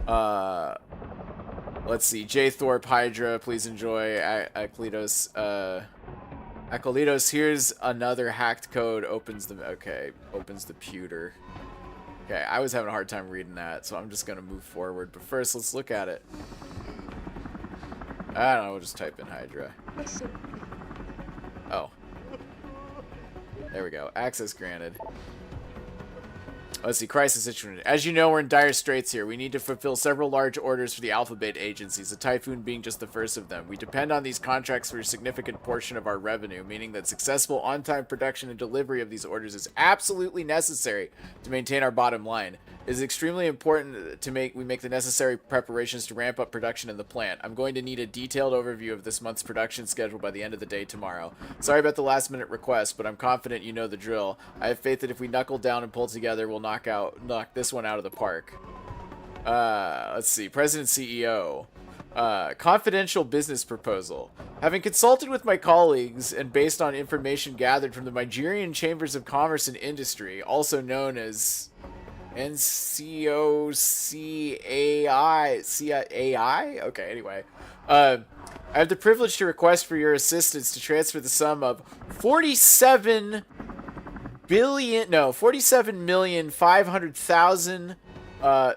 Let's see. J. Thorpe, Hydra, please enjoy. Aklitos, Akolitos, here's another hacked code. Opens the pewter. Okay, I was having a hard time reading that, so I'm just gonna move forward. But first, let's look at it. I don't know, we'll just type in Hydra. Oh. There we go. Access granted. Let's see, crisis situation. As you know, we're in dire straits here. We need to fulfill several large orders for the Alphabet agencies, the Typhoon being just the first of them. We depend on these contracts for a significant portion of our revenue, meaning that successful on-time production and delivery of these orders is absolutely necessary to maintain our bottom line. It is extremely important to we make the necessary preparations to ramp up production in the plant. I'm going to need a detailed overview of this month's production schedule by the end of the day tomorrow. Sorry about the last-minute request, but I'm confident you know the drill. I have faith that if we knuckle down and pull together, we'll knock this one out of the park. Let's see. President CEO. Confidential business proposal. Having consulted with my colleagues and based on information gathered from the Nigerian Chambers of Commerce and Industry, also known as NCOCAI? Okay, anyway. I have the privilege to request for your assistance to transfer the sum of 47,500,000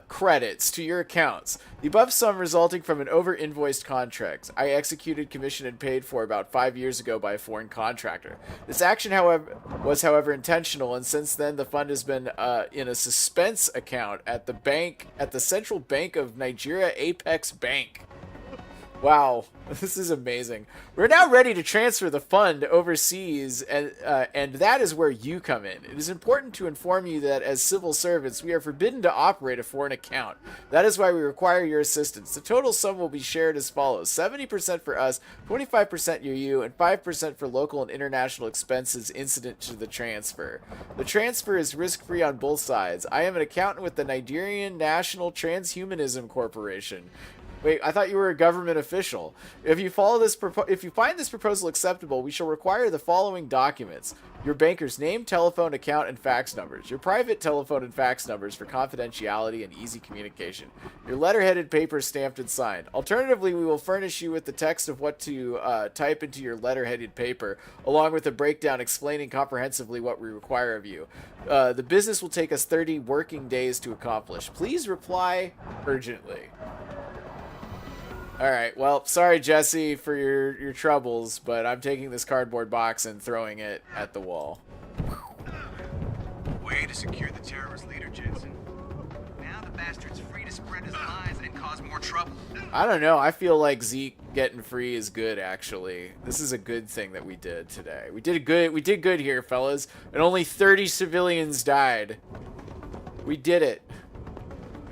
credits to your accounts. The above sum resulting from an over-invoiced contract I executed, commissioned, and paid for about 5 years ago by a foreign contractor. This action, however, intentional, and since then the fund has been in a suspense account at the Central Bank of Nigeria, Apex Bank. Wow, this is amazing. We're now ready to transfer the fund overseas, and that is where you come in. It is important to inform you that as civil servants, we are forbidden to operate a foreign account. That is why we require your assistance. The total sum will be shared as follows. 70% for us, 25% you, and 5% for local and international expenses incident to the transfer. The transfer is risk-free on both sides. I am an accountant with the Nigerian National Transhumanism Corporation. Wait, I thought you were a government official. If you find this proposal acceptable, we shall require the following documents: your banker's name, telephone, account, and fax numbers. Your private telephone and fax numbers for confidentiality and easy communication. Your letterheaded paper stamped and signed. Alternatively, we will furnish you with the text of what to type into your letterheaded paper, along with a breakdown explaining comprehensively what we require of you. The business will take us 30 working days to accomplish. Please reply urgently. Alright, well, sorry, Jesse, for your troubles, but I'm taking this cardboard box and throwing it at the wall. Way to secure the terrorist leader, Jensen. Now the bastard's free to spread his lies and cause more trouble. I don't know, I feel like Zeke getting free is good, actually. This is a good thing that we did today. We did good here, fellas, and only 30 civilians died. We did it.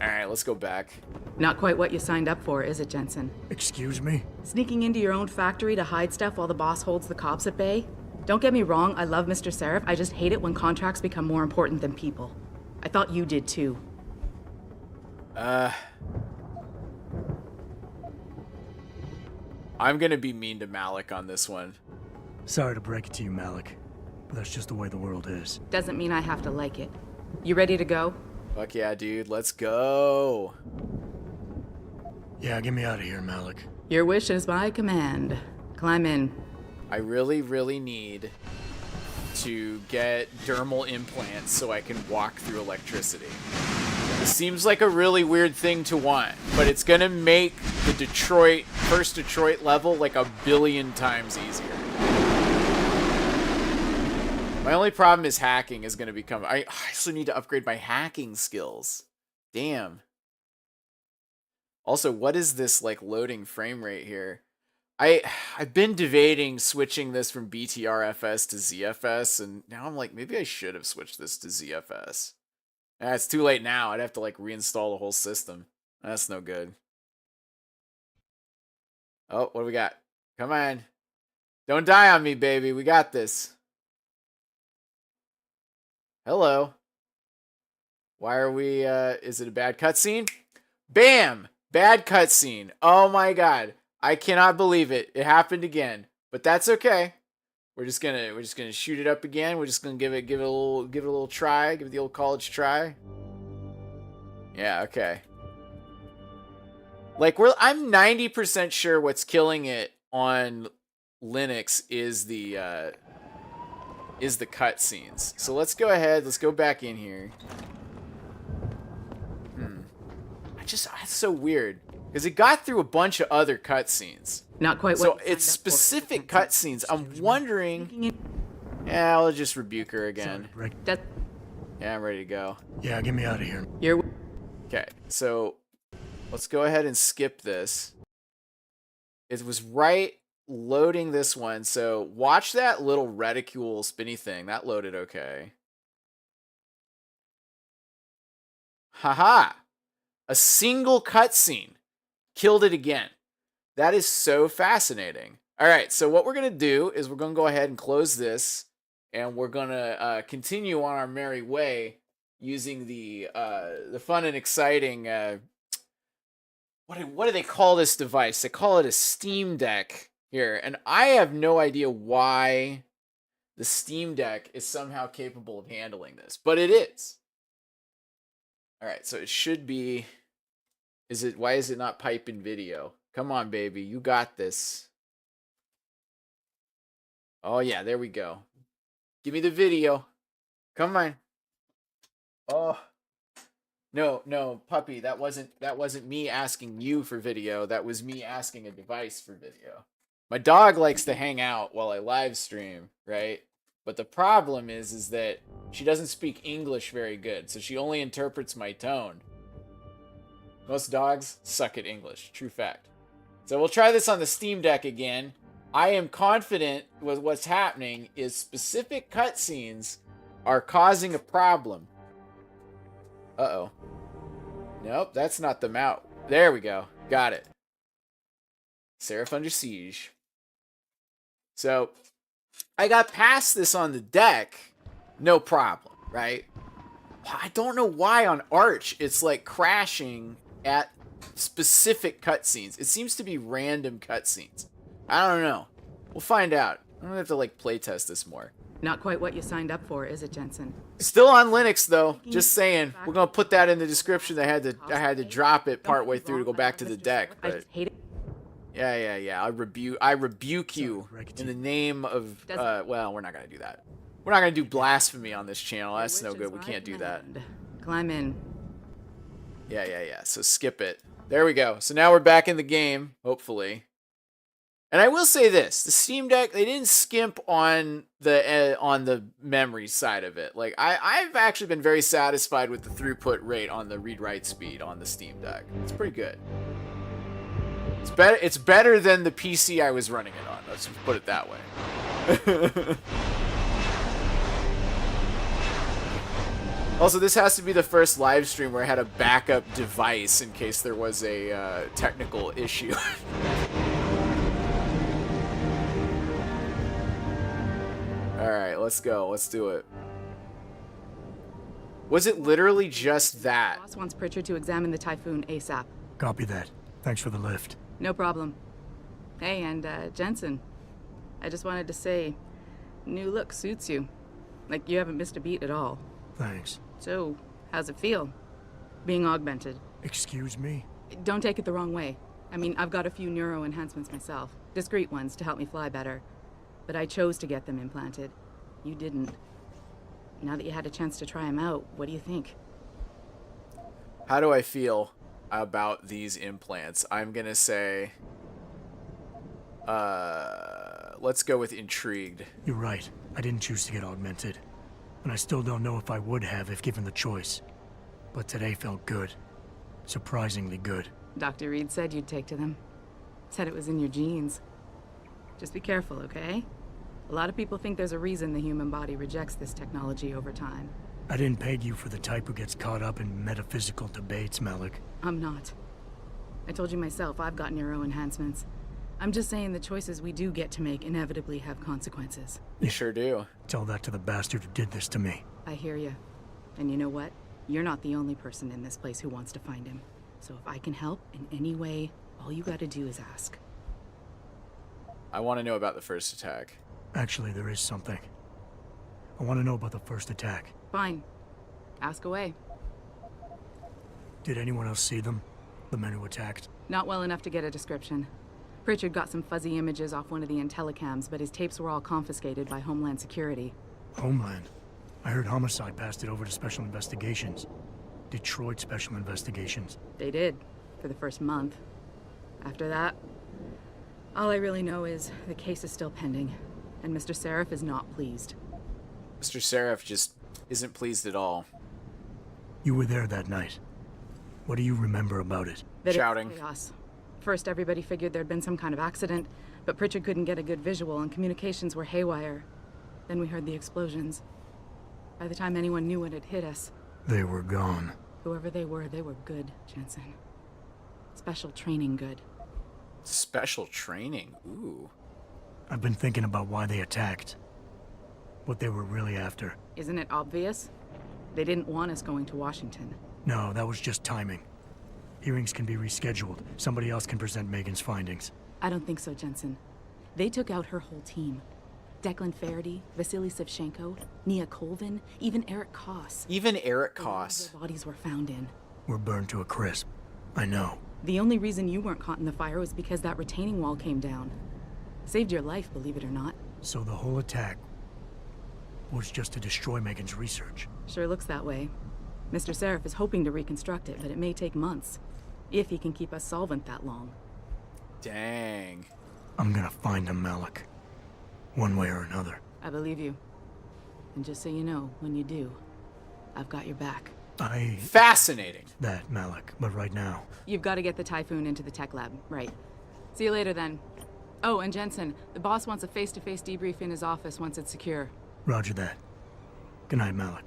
Alright, let's go back. Not quite what you signed up for, is it, Jensen? Excuse me? Sneaking into your own factory to hide stuff while the boss holds the cops at bay? Don't get me wrong, I love Mr. Sarif. I just hate it when contracts become more important than people. I thought you did too. I'm gonna be mean to Malik on this one. Sorry to break it to you, Malik, but that's just the way the world is. Doesn't mean I have to like it. You ready to go? Fuck yeah, dude. Let's go. Yeah, get me out of here, Malik. Your wish is my command. Climb in. I really, really need to get dermal implants so I can walk through electricity. This seems like a really weird thing to want, but it's gonna make the first Detroit level like a billion times easier. My only problem is hacking is gonna become... I also need to upgrade my hacking skills. Damn. Also, what is this, like, loading frame rate here? I've been debating switching this from BTRFS to ZFS, and now I'm like, maybe I should have switched this to ZFS. It's too late now. I'd have to, like, reinstall the whole system. That's no good. Oh, what do we got? Come on. Don't die on me, baby. We got this. Hello. Why are we, is it a bad cutscene? Bam! Bad cutscene. Oh my god. I cannot believe it. It happened again. But that's okay. We're just gonna shoot it up again. We're just gonna give it a little try. Give it the old college try. Yeah, okay. Like I'm 90% sure what's killing it on Linux is the cutscenes. So let's go ahead. Let's go back in here. That's so weird because it got through a bunch of other cutscenes. Not quite. So it's specific cutscenes. I'm wondering. Yeah, I'll just rebuke her again. Yeah, I'm ready to go. Yeah, get me out of here. Okay, so let's go ahead and skip this. It was right loading this one. So watch that little reticule spinny thing. That loaded okay. Haha. A single cutscene killed it again. That is so fascinating. All right, so what we're going to do is we're going to go ahead and close this, and we're going to continue on our merry way using the fun and exciting... what do they call this device? They call it a Steam Deck here, and I have no idea why the Steam Deck is somehow capable of handling this, but it is. All right, so it should be... Why is it not piping video? Come on, baby. You got this. Oh, yeah. There we go. Give me the video. Come on. Oh. No, puppy. That wasn't me asking you for video. That was me asking a device for video. My dog likes to hang out while I live stream, right? But the problem is that she doesn't speak English very good, so she only interprets my tone. Most dogs suck at English. True fact. So we'll try this on the Steam Deck again. I am confident with what's happening is specific cutscenes are causing a problem. Uh-oh. Nope, that's not the mount. There we go. Got it. Sarif Under Siege. So, I got past this on the deck. No problem, right? I don't know why on Arch it's like crashing at specific cutscenes. It seems to be random cutscenes. I don't know. We'll find out. I'm gonna have to like playtest this more. Not quite what you signed up for, is it, Jensen? Still on Linux though. Just saying. We're gonna put that in the description. I had to drop it partway through to go back to the deck. But yeah. I rebuke you in the name of. Well, we're not gonna do that. We're not gonna do blasphemy on this channel. That's no good. We can't do that. Climb in. Yeah. So skip it. There we go. So now we're back in the game, hopefully. And I will say this: the Steam Deck, they didn't skimp on the memory side of it. Like I've actually been very satisfied with the throughput rate on the read-write speed on the Steam Deck. It's pretty good. It's better than the PC I was running it on. Let's put it that way. Also, this has to be the first live stream where I had a backup device in case there was a technical issue. Alright, let's go. Let's do it. Was it literally just that? Boss wants Pritchard to examine the Typhoon ASAP. Copy that. Thanks for the lift. No problem. Hey, and Jensen, I just wanted to say, new look suits you. Like, you haven't missed a beat at all. Thanks. So, how's it feel? Being augmented? Excuse me? Don't take it the wrong way. I mean, I've got a few neuro enhancements myself. Discreet ones to help me fly better. But I chose to get them implanted. You didn't. Now that you had a chance to try them out, what do you think? How do I feel about these implants? I'm gonna say... let's go with intrigued. You're right. I didn't choose to get augmented. And I still don't know if I would have if given the choice. But today felt good. Surprisingly good. Dr. Reed said you'd take to them. Said it was in your genes. Just be careful, okay? A lot of people think there's a reason the human body rejects this technology over time. I didn't peg you for the type who gets caught up in metaphysical debates, Malik. I'm not. I told you myself, I've got neuro enhancements. I'm just saying the choices we do get to make inevitably have consequences. You sure do. Tell that to the bastard who did this to me. I hear you. And you know what? You're not the only person in this place who wants to find him. So if I can help in any way, all you gotta do is ask. I want to know about the first attack. Actually, there is something. I want to know about the first attack. Fine. Ask away. Did anyone else see them? The men who attacked? Not well enough to get a description. Pritchard got some fuzzy images off one of the Intellicams, but his tapes were all confiscated by Homeland Security. Homeland? I heard Homicide passed it over to Special Investigations. Detroit Special Investigations. They did, for the first month. After that, all I really know is the case is still pending, and Mr. Sarif is not pleased. Mr. Sarif just isn't pleased at all. You were there that night. What do you remember about it? Shouting. Chaos. First, everybody figured there'd been some kind of accident, but Pritchard couldn't get a good visual and communications were haywire. Then we heard the explosions. By the time anyone knew what had hit us... They were gone. Whoever they were good, Jensen. Special training good. Special training? Ooh. I've been thinking about why they attacked. What they were really after. Isn't it obvious? They didn't want us going to Washington. No, that was just timing. Hearings can be rescheduled. Somebody else can present Megan's findings. I don't think so, Jensen. They took out her whole team. Declan Faraday, Vasily Savchenko, Nia Colvin, even Eric Koss. Even Eric Koss. Their bodies were found in. We're burned to a crisp. I know. The only reason you weren't caught in the fire was because that retaining wall came down. Saved your life, believe it or not. So the whole attack was just to destroy Megan's research. Sure looks that way. Mr. Sarif is hoping to reconstruct it, but it may take months. If he can keep us solvent that long. Dang. I'm gonna find him, Malik. One way or another. I believe you. And just so you know, when you do, I've got your back. Fascinating. That, Malik, but right now... You've got to get the Typhoon into the tech lab, right. See you later then. Oh, and Jensen, the boss wants a face-to-face debrief in his office once it's secure. Roger that. Good night, Malik.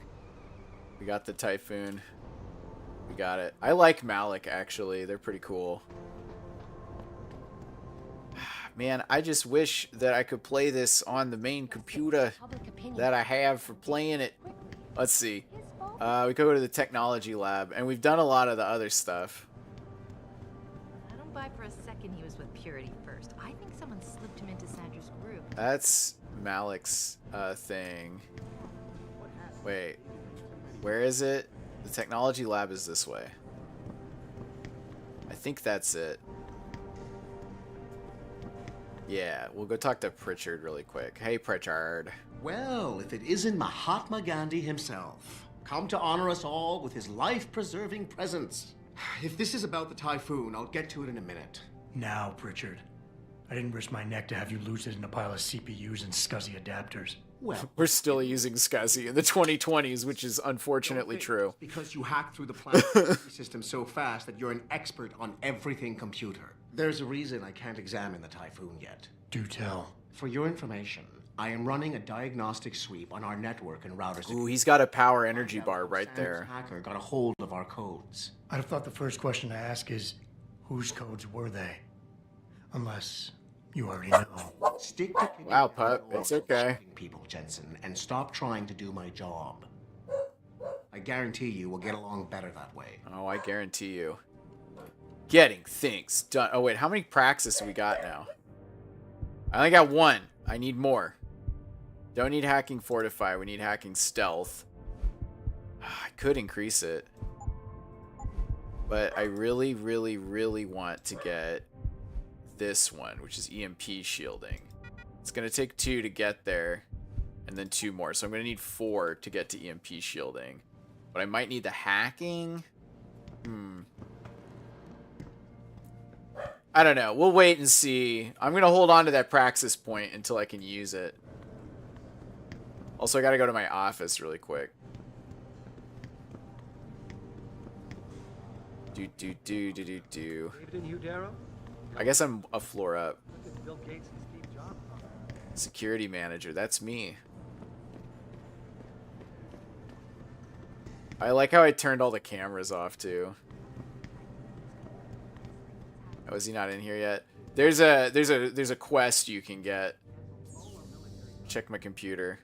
We got the Typhoon. We got it. I like Malik, actually. They're pretty cool. Man, I just wish that I could play this on the main computer that I have for playing it. Let's see. We go to the technology lab, and we've done a lot of the other stuff. I don't buy for a second he was with Purity first. I think someone slipped him into Sandra's group. That's Malik's thing. Wait, where is it? The technology lab is this way. I think that's it. Yeah, we'll go talk to Pritchard really quick. Hey, Pritchard. Well, if it isn't Mahatma Gandhi himself, come to honor us all with his life-preserving presence. If this is about the Typhoon, I'll get to it in a minute. Now, Pritchard. I didn't risk my neck to have you lose it in a pile of CPUs and SCSI adapters. Well, we're still using SCSI in the 2020s, which is unfortunately true. Because you hacked through the planet system so fast that you're an expert on everything computer. There's a reason I can't examine the Typhoon yet. Do tell. For your information, I am running a diagnostic sweep on our network and router security. Ooh, he's got a power energy bar right there. Hacker got a hold of our codes. I'd have thought the first question to ask is, whose codes were they? Unless you already know. Stick to wow, pup, it's okay. People, Jensen, and stop trying to do my job. I guarantee you we'll get along better that way. Oh, I guarantee you. Getting things done. Oh wait, how many praxis do we got now? I only got one. I need more. Don't need hacking fortify. We need hacking stealth. I could increase it. But I really, really, really want to get this one, which is EMP shielding. It's going to take 2 to get there, and then 2 more. So I'm going to need 4 to get to EMP shielding. But I might need the hacking. I don't know. We'll wait and see. I'm going to hold on to that praxis point until I can use it. Also, I got to go to my office really quick. Do. I guess I'm a floor up. Security manager. That's me. I like how I turned all the cameras off too. Oh, is he not in here yet? There's a quest you can get. Check my computer.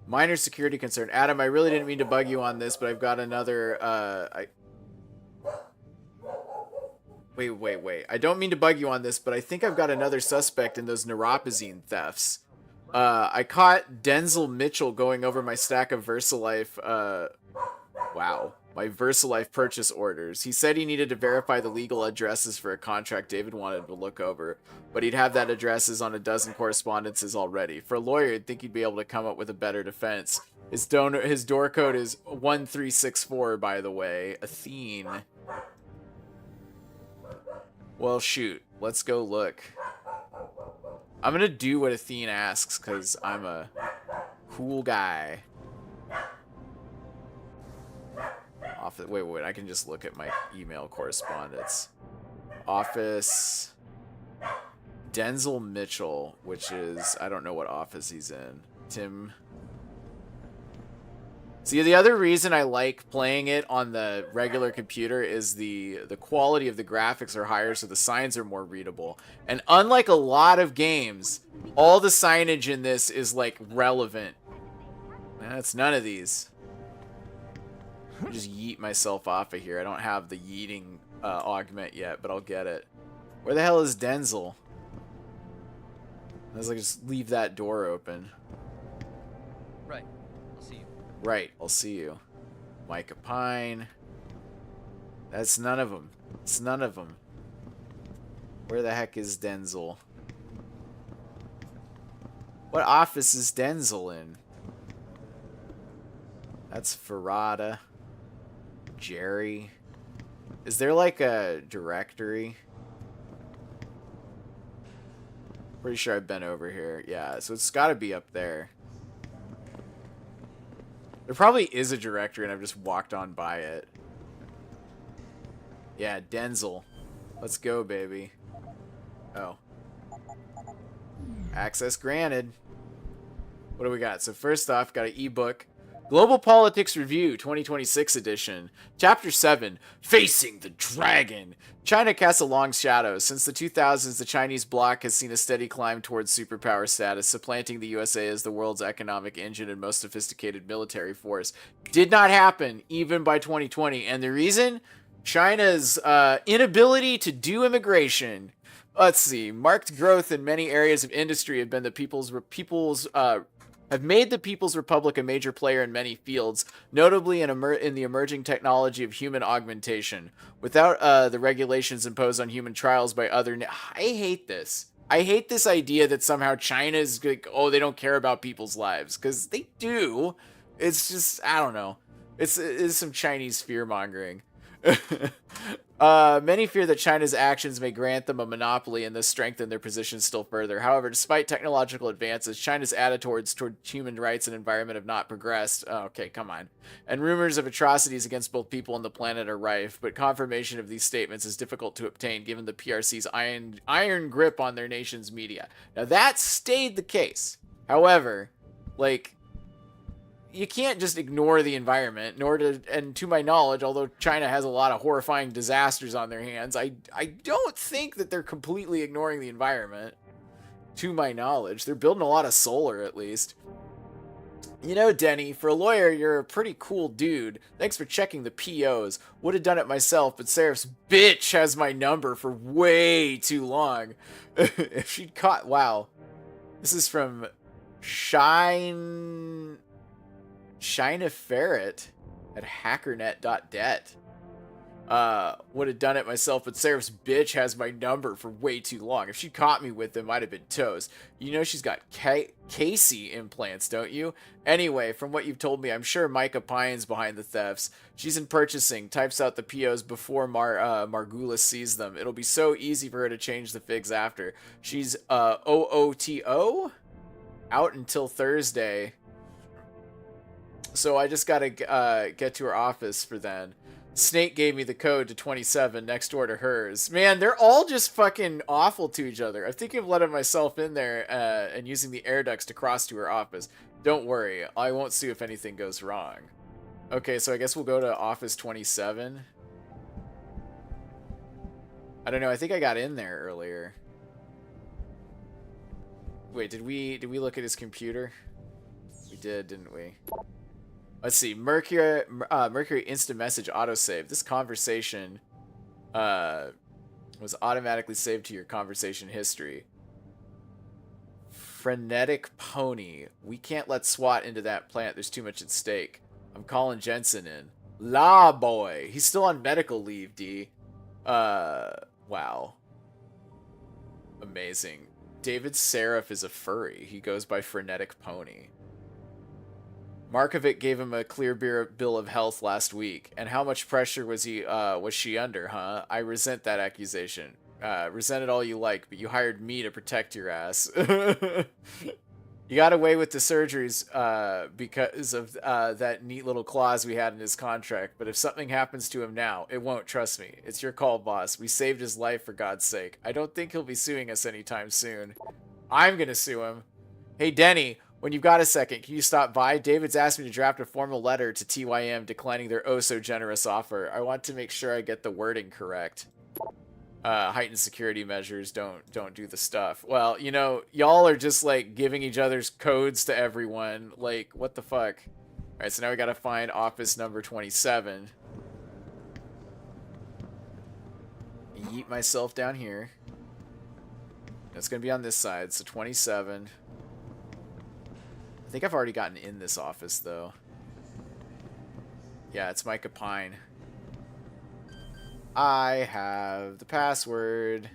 Minor security concern. Adam, I really didn't mean to bug you on this, but I've got another Wait. I don't mean to bug you on this, but I think I've got another suspect in those neuropazine thefts. I caught Denzel Mitchell going over my stack of VersaLife, my VersaLife purchase orders. He said he needed to verify the legal addresses for a contract David wanted to look over, but he'd have that addresses on a dozen correspondences already. For a lawyer, I'd think he'd be able to come up with a better defense. His door code is 1364, by the way. Athene. Well, shoot. Let's go look. I'm gonna do what Athene asks, because I'm a cool guy. Wait. I can just look at my email correspondence. Office. Denzel Mitchell, which is... I don't know what office he's in. Tim... See, the other reason I like playing it on the regular computer is the quality of the graphics are higher, so the signs are more readable. And unlike a lot of games, all the signage in this is, like, relevant. That's none of these. I just yeet myself off of here. I don't have the yeeting augment yet, but I'll get it. Where the hell is Denzel? I was like, just leave that door open. Right. I'll see you. Right, I'll see you. Micah Pine. That's none of them. It's none of them. Where the heck is Denzel? What office is Denzel in? That's Farada. Jerry. Is there like a directory? Pretty sure I've been over here. Yeah, so it's got to be up there. There probably is a directory and I've just walked on by it. Yeah, Denzel. Let's go, baby. Oh. Access granted. What do we got? So first off, got an ebook. Global Politics Review 2026 edition. Chapter 7, Facing the Dragon. China casts a long shadow. Since the 2000s, the Chinese bloc has seen a steady climb towards superpower status, supplanting the USA as the world's economic engine and most sophisticated military force. Did not happen even by 2020. And the reason? China's inability to do immigration. Let's see. Marked growth in many areas of industry have been the have made the People's Republic a major player in many fields, notably in the emerging technology of human augmentation. Without the regulations imposed on human trials by other... I hate this. I hate this idea that somehow China's like, oh, they don't care about people's lives, because they do. It's just, I don't know. It's some Chinese fear-mongering. Many fear that China's actions may grant them a monopoly and thus strengthen their position still further. However, despite technological advances, China's attitudes toward human rights and environment have not progressed. Oh, okay, come on. And rumors of atrocities against both people and the planet are rife, but confirmation of these statements is difficult to obtain given the PRC's iron grip on their nation's media. Now, that stayed the case. However, like... you can't just ignore the environment, and to my knowledge, although China has a lot of horrifying disasters on their hands, I don't think that they're completely ignoring the environment, to my knowledge. They're building a lot of solar, at least. You know, Denny, for a lawyer, you're a pretty cool dude. Thanks for checking the POs. Would have done it myself, but Sarif's bitch has my number for way too long. If she'd caught... Wow. This is from Shine a Ferret at hackernet.det. Would have done it myself, but Sarif's bitch has my number for way too long. If she caught me with them, I'd have been toast. You know she's got Casey implants, don't you? Anyway, from what you've told me, I'm sure Micah Pine's behind the thefts. She's in purchasing, types out the POs before Margulis sees them. It'll be so easy for her to change the figs after. She's OOTO out until Thursday. So I just gotta get to her office for then. Snake gave me the code to 27 next door to hers. Man, they're all just fucking awful to each other. I'm thinking of letting myself in there and using the air ducts to cross to her office. Don't worry, I won't sue if anything goes wrong. Okay, so I guess we'll go to office 27. I don't know, I think I got in there earlier. Wait, did we look at his computer? We did, didn't we? Let's see. Mercury instant message autosave. This conversation was automatically saved to your conversation history. Frenetic pony. We can't let SWAT into that plant. There's too much at stake. I'm calling Jensen in. La boy. He's still on medical leave, D. Wow. Amazing. David Sarif is a furry. He goes by Frenetic Pony. Markovic gave him a clear bill of health last week. And how much pressure was she under, huh? I resent that accusation. Resent it all you like, but you hired me to protect your ass. You got away with the surgeries because of that neat little clause we had in his contract. But if something happens to him now, it won't, trust me. It's your call, boss. We saved his life, for God's sake. I don't think he'll be suing us anytime soon. I'm gonna sue him. Hey, Denny. When you've got a second, can you stop by? David's asked me to draft a formal letter to TYM declining their oh-so-generous offer. I want to make sure I get the wording correct. Heightened security measures don't do the stuff. Well, you know, y'all are just, like, giving each other's codes to everyone. Like, what the fuck? Alright, so now we gotta find office number 27. Yeet myself down here. It's gonna be on this side, so 27. I think I've already gotten in this office, though. Yeah, it's Micah Pine. I have the password.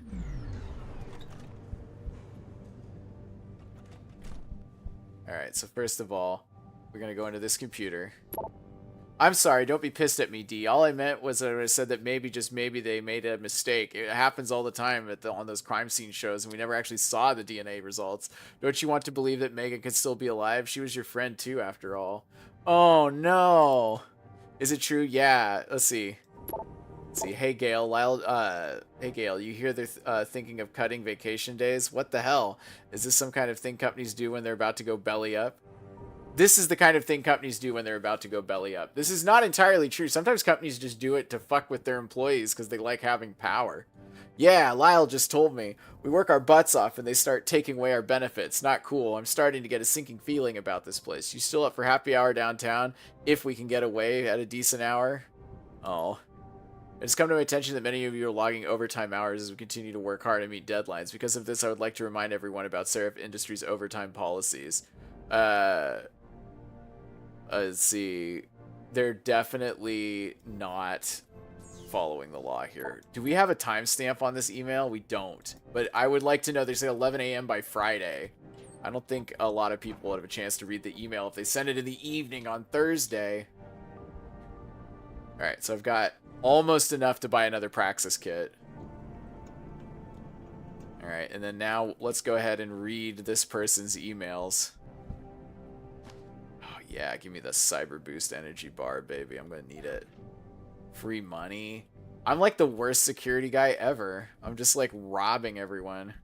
Alright, so first of all, we're going to go into this computer. I'm sorry, don't be pissed at me, D. All I meant was that I said that maybe, just maybe, they made a mistake. It happens all the time on those crime scene shows, and we never actually saw the DNA results. Don't you want to believe that Megan could still be alive? She was your friend, too, after all. Oh, no. Is it true? Yeah. Let's see. Let's see. Hey Gail, Lyle. Hey Gail, you hear they're thinking of cutting vacation days? What the hell? Is this some kind of thing companies do when they're about to go belly up? This is the kind of thing companies do when they're about to go belly up. This is not entirely true. Sometimes companies just do it to fuck with their employees because they like having power. Yeah, Lyle just told me. We work our butts off and they start taking away our benefits. Not cool. I'm starting to get a sinking feeling about this place. You still up for happy hour downtown? If we can get away at a decent hour? Oh. It's come to my attention that many of you are logging overtime hours as we continue to work hard and meet deadlines. Because of this, I would like to remind everyone about Sarif Industries' overtime policies. Let's see. They're definitely not following the law here. Do we have a timestamp on this email? We don't. But I would like to know. They say 11 a.m. by Friday. I don't think a lot of people would have a chance to read the email if they send it in the evening on Thursday. Alright, so I've got almost enough to buy another Praxis kit. Alright, and then now let's go ahead and read this person's emails. Oh yeah, give me the Cyber Boost energy bar, baby. I'm gonna need it. Free money. I'm like the worst security guy ever. I'm just like robbing everyone.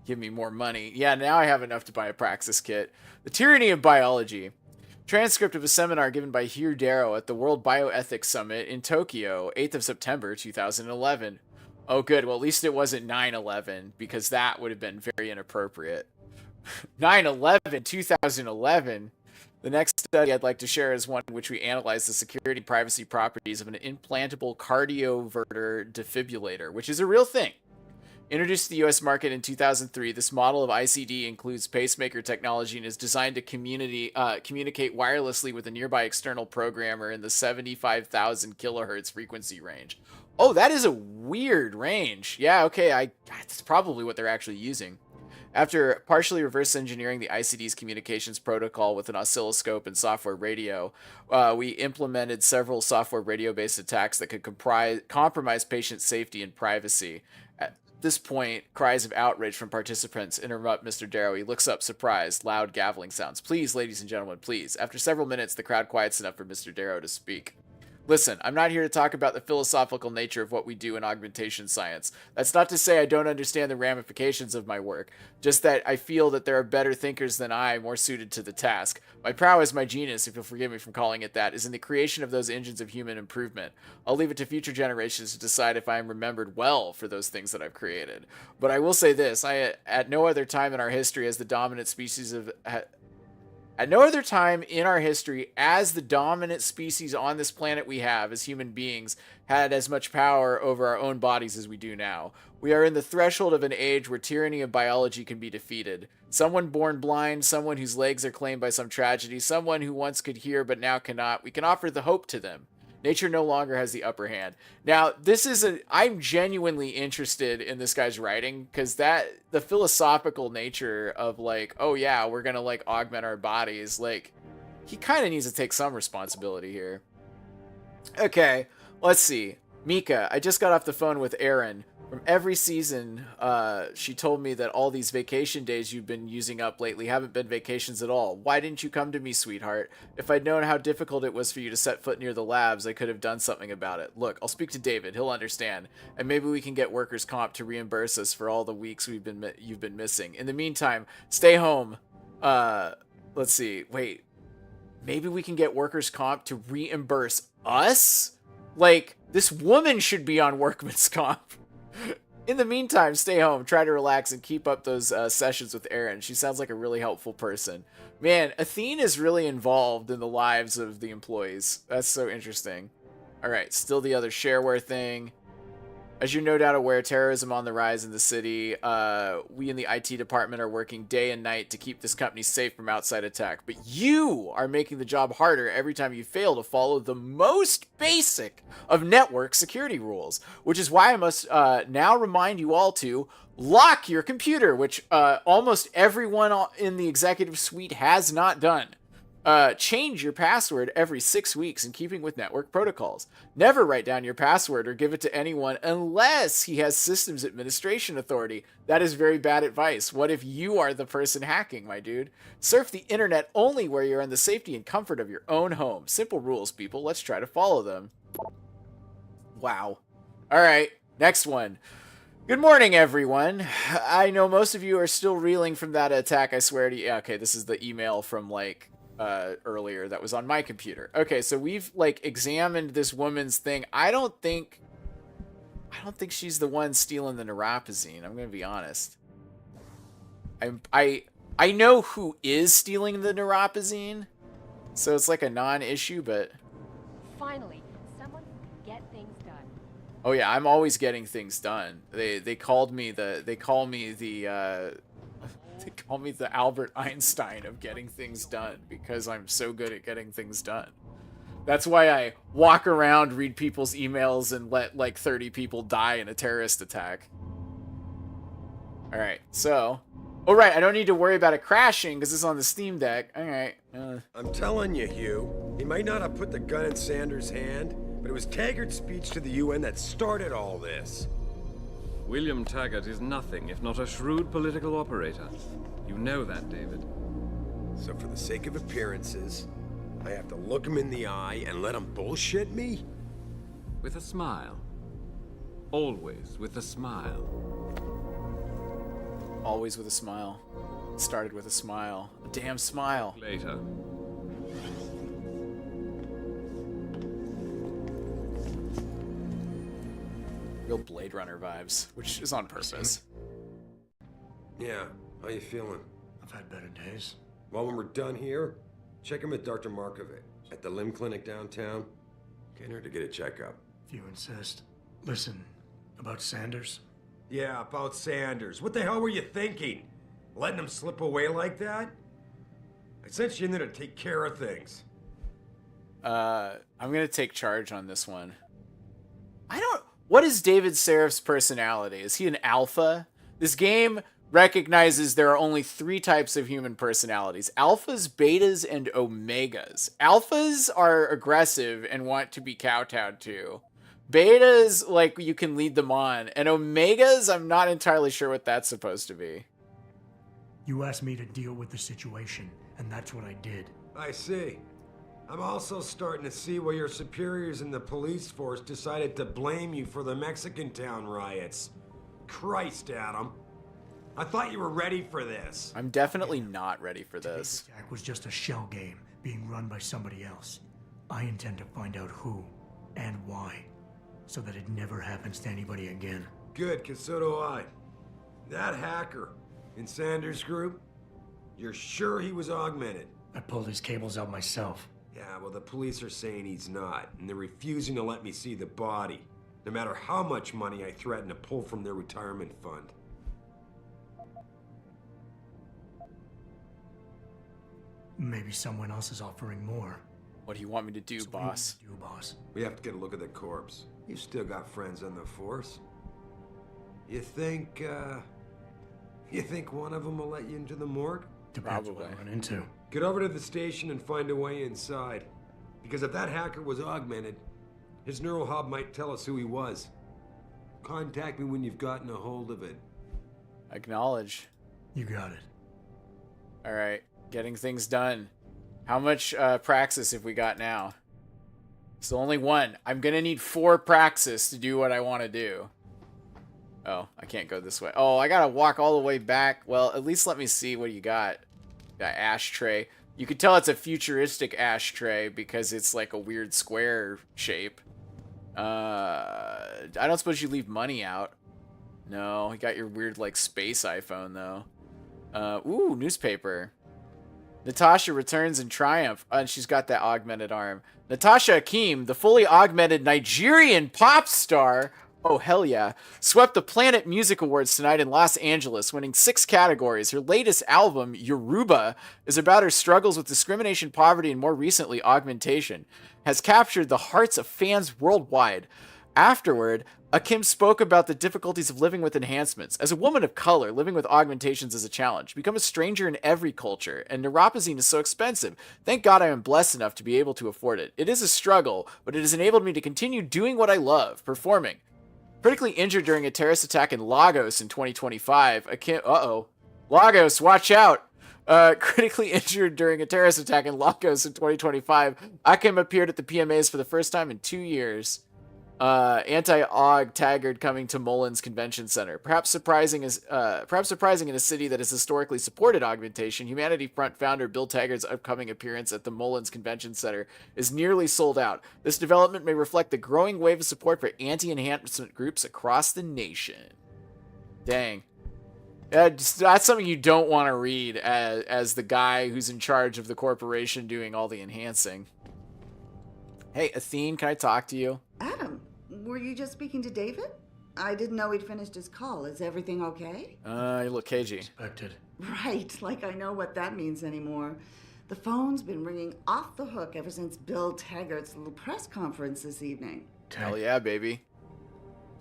Give me more money. Yeah, now I have enough to buy a Praxis kit. The Tyranny of Biology. Transcript of a seminar given by Hugh Darrow at the World Bioethics Summit in Tokyo, 8th of September, 2011. Oh, good. Well, at least it wasn't 9/11, because that would have been very inappropriate. 9/11, 2011. The next study I'd like to share is one in which we analyze the security and privacy properties of an implantable cardioverter defibrillator, which is a real thing. Introduced to the U.S. market in 2003, this model of ICD includes pacemaker technology and is designed to communicate wirelessly with a nearby external programmer in the 75,000 kilohertz frequency range. Oh, that is a weird range. Yeah, okay, that's probably what they're actually using. After partially reverse engineering the ICD's communications protocol with an oscilloscope and software radio, we implemented several software radio-based attacks that could compromise patient safety and privacy. At this point, cries of outrage from participants interrupt Mr. Darrow. He looks up surprised, loud gaveling sounds. Please, ladies and gentlemen, please. After several minutes, the crowd quiets enough for Mr. Darrow to speak. Listen, I'm not here to talk about the philosophical nature of what we do in augmentation science. That's not to say I don't understand the ramifications of my work, just that I feel that there are better thinkers than I, more suited to the task. My prowess, my genius, if you'll forgive me from calling it that, is in the creation of those engines of human improvement. I'll leave it to future generations to decide if I am remembered well for those things that I've created. But I will say this, at no other time in our history as the dominant species of... At no other time in our history, as the dominant species on this planet we have, as human beings, had as much power over our own bodies as we do now. We are in the threshold of an age where tyranny of biology can be defeated. Someone born blind, someone whose legs are claimed by some tragedy, someone who once could hear but now cannot, we can offer the hope to them. Nature no longer has the upper hand. Now, I'm genuinely interested in this guy's writing, because the philosophical nature of like, oh yeah, we're gonna like augment our bodies, like, he kind of needs to take some responsibility here. Okay, let's see. Mika, I just got off the phone with Erin. From every season, she told me that all these vacation days you've been using up lately haven't been vacations at all. Why didn't you come to me, sweetheart? If I'd known how difficult it was for you to set foot near the labs, I could have done something about it. Look, I'll speak to David. He'll understand. And maybe we can get workers' comp to reimburse us for all the weeks you've been missing. In the meantime, stay home. Let's see. Wait. Maybe we can get workers' comp to reimburse us? Like, this woman should be on workman's comp. In the meantime, stay home, try to relax, and keep up those sessions with Erin. She sounds like a really helpful person. Man, Athene is really involved in the lives of the employees. That's so interesting. Alright, still the other shareware thing. As you're no doubt aware, terrorism on the rise in the city. We in the IT department are working day and night to keep this company safe from outside attack. But you are making the job harder every time you fail to follow the most basic of network security rules. Which is why I must now remind you all to lock your computer, which almost everyone in the executive suite has not done. Change your password every 6 weeks in keeping with network protocols. Never write down your password or give it to anyone unless he has systems administration authority. That is very bad advice. What if you are the person hacking, my dude? Surf the internet only where you're in the safety and comfort of your own home. Simple rules, people. Let's try to follow them. Wow. All right, next one. Good morning, everyone. I know most of you are still reeling from that attack, I swear to you. Yeah, okay, this is the email from, like, earlier that was on my computer. Okay, so we've, like, examined this woman's thing. I don't think she's the one stealing the neuropazine. I'm gonna be honest. I know who is stealing the neuropazine, so it's like a non-issue, but... Finally, someone who can get things done. Oh yeah, I'm always getting things done. They call me the Albert Einstein of getting things done because I'm so good at getting things done. That's why I walk around, read people's emails, and let like 30 people die in a terrorist attack. All right, so... Oh, right, I don't need to worry about it crashing because it's on the Steam Deck. All right. I'm telling you, Hugh, he might not have put the gun in Sanders' hand, but it was Taggart's speech to the UN that started all this. William Taggart is nothing if not a shrewd political operator. You know that, David. So for the sake of appearances, I have to look him in the eye and let him bullshit me? With a smile. Always with a smile. Always with a smile. It started with a smile. A damn smile. Later. Real Blade Runner vibes, which is on purpose. Yeah, how you feeling? I've had better days. Well, when we're done here, check him with Dr. Markovic at the limb clinic downtown. Can't hurt to get a checkup. If you insist. Listen, about Sanders? Yeah, about Sanders. What the hell were you thinking? Letting him slip away like that? I sent you in there to take care of things. I'm gonna take charge on this one. What is David Serif's personality? Is he an alpha? This game recognizes there are only 3 types of human personalities: alphas, betas, and omegas. Alphas are aggressive and want to be kowtowed to. Betas, like, you can lead them on. And omegas, I'm not entirely sure what that's supposed to be. You asked me to deal with the situation, and that's what I did. I see. I'm also starting to see why your superiors in the police force decided to blame you for the Mexican town riots. Christ, Adam. I thought you were ready for this. I'm definitely not ready for this. Today's attack was just a shell game being run by somebody else. I intend to find out who and why, so that it never happens to anybody again. Good, because so do I. That hacker in Sanders' group, you're sure he was augmented? I pulled his cables out myself. Yeah, well, the police are saying he's not, and they're refusing to let me see the body, no matter how much money I threaten to pull from their retirement fund. Maybe someone else is offering more. What do you want me to do, boss? We have to get a look at the corpse. You've still got friends on the force. You think one of them will let you into the morgue? Depends what I run into. Get over to the station and find a way inside. Because if that hacker was augmented, his neural hub might tell us who he was. Contact me when you've gotten a hold of it. Acknowledge. You got it. All right, getting things done. How much praxis have we got now? It's only 1. I'm gonna need 4 praxis to do what I want to do. Oh, I can't go this way. Oh, I gotta walk all the way back. Well, at least let me see what you got. Got ashtray. You could tell it's a futuristic ashtray because it's like a weird square shape. I don't suppose you leave money out. No, you got your weird like space iPhone though. Ooh, newspaper. Natasha returns in triumph. And she's got that augmented arm. Natasha Hakim, the fully augmented Nigerian pop star, oh hell yeah, swept the Planet Music Awards tonight in Los Angeles, winning 6 categories. Her latest album, Yoruba, is about her struggles with discrimination, poverty, and more recently, augmentation. Has captured the hearts of fans worldwide. Afterward, Akim spoke about the difficulties of living with enhancements. As a woman of color, living with augmentations is a challenge. Become a stranger in every culture, and neuropazine is so expensive. Thank God I am blessed enough to be able to afford it. It is a struggle, but it has enabled me to continue doing what I love, performing. Critically injured during a terrorist attack in Lagos in 2025, Akim... Lagos, watch out! Critically injured during a terrorist attack in Lagos in 2025, Akim appeared at the PMAs for the first time in 2 years. Anti-Aug Taggart coming to Mullins Convention Center. Perhaps surprising in a city that has historically supported augmentation, Humanity Front founder Bill Taggart's upcoming appearance at the Mullins Convention Center is nearly sold out. This development may reflect the growing wave of support for anti-enhancement groups across the nation. Dang. That's something you don't want to read as the guy who's in charge of the corporation doing all the enhancing. Hey, Athene, can I talk to you? Adam, were you just speaking to David? I didn't know he'd finished his call. Is everything okay? You look cagey. Expected. Right, like I know what that means anymore. The phone's been ringing off the hook ever since Bill Taggart's little press conference this evening. Hell yeah, baby.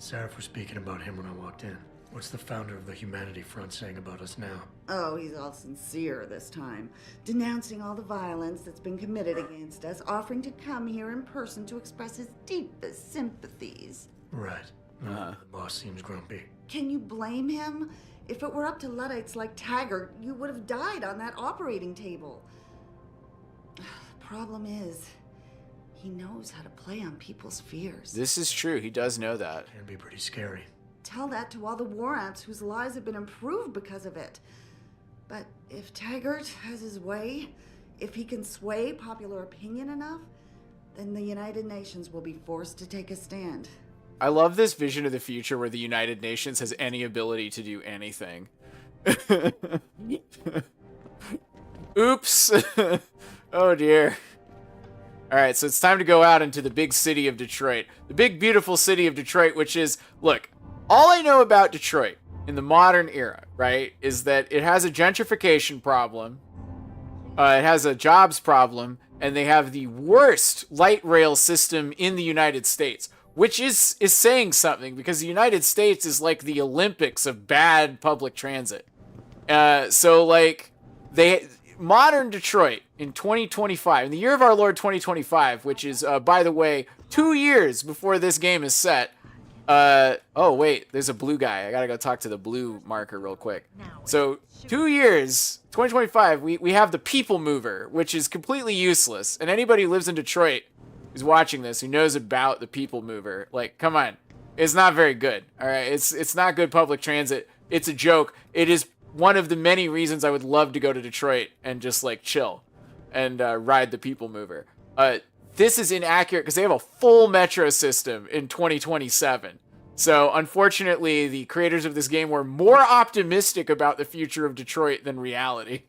Sarif was speaking about him when I walked in. What's the founder of the Humanity Front saying about us now? Oh, he's all sincere this time, denouncing all the violence that's been committed against us, offering to come here in person to express his deepest sympathies. Right. The boss seems grumpy. Can you blame him? If it were up to Luddites like Taggart, you would have died on that operating table. The problem is, he knows how to play on people's fears. This is true. He does know that. Can be pretty scary. Tell that to all the war amps whose lives have been improved because of it. But if Taggart has his way, if he can sway popular opinion enough, then the United Nations will be forced to take a stand. I love this vision of the future where the United Nations has any ability to do anything. Oops. Oh dear. Alright, so it's time to go out into the big city of Detroit. The big, beautiful city of Detroit, which is, look, all I know about Detroit in the modern era, right, is that it has a gentrification problem, it has a jobs problem, and they have the worst light rail system in the United States, which is saying something, because the United States is like the Olympics of bad public transit. So, like, modern Detroit in 2025, in the year of our Lord 2025, which is, by the way, 2 years before this game is set. Oh wait, there's a blue guy. I gotta go talk to the blue marker real quick. So 2 years, 2025, we have the People Mover, which is completely useless. And anybody who lives in Detroit who's watching this, who knows about the People Mover, like, come on, it's not very good. All right, it's not good public transit. It's a joke. It is one of the many reasons I would love to go to Detroit and just like chill and ride the People Mover. This is inaccurate because they have a full metro system in 2027. So, unfortunately, the creators of this game were more optimistic about the future of Detroit than reality.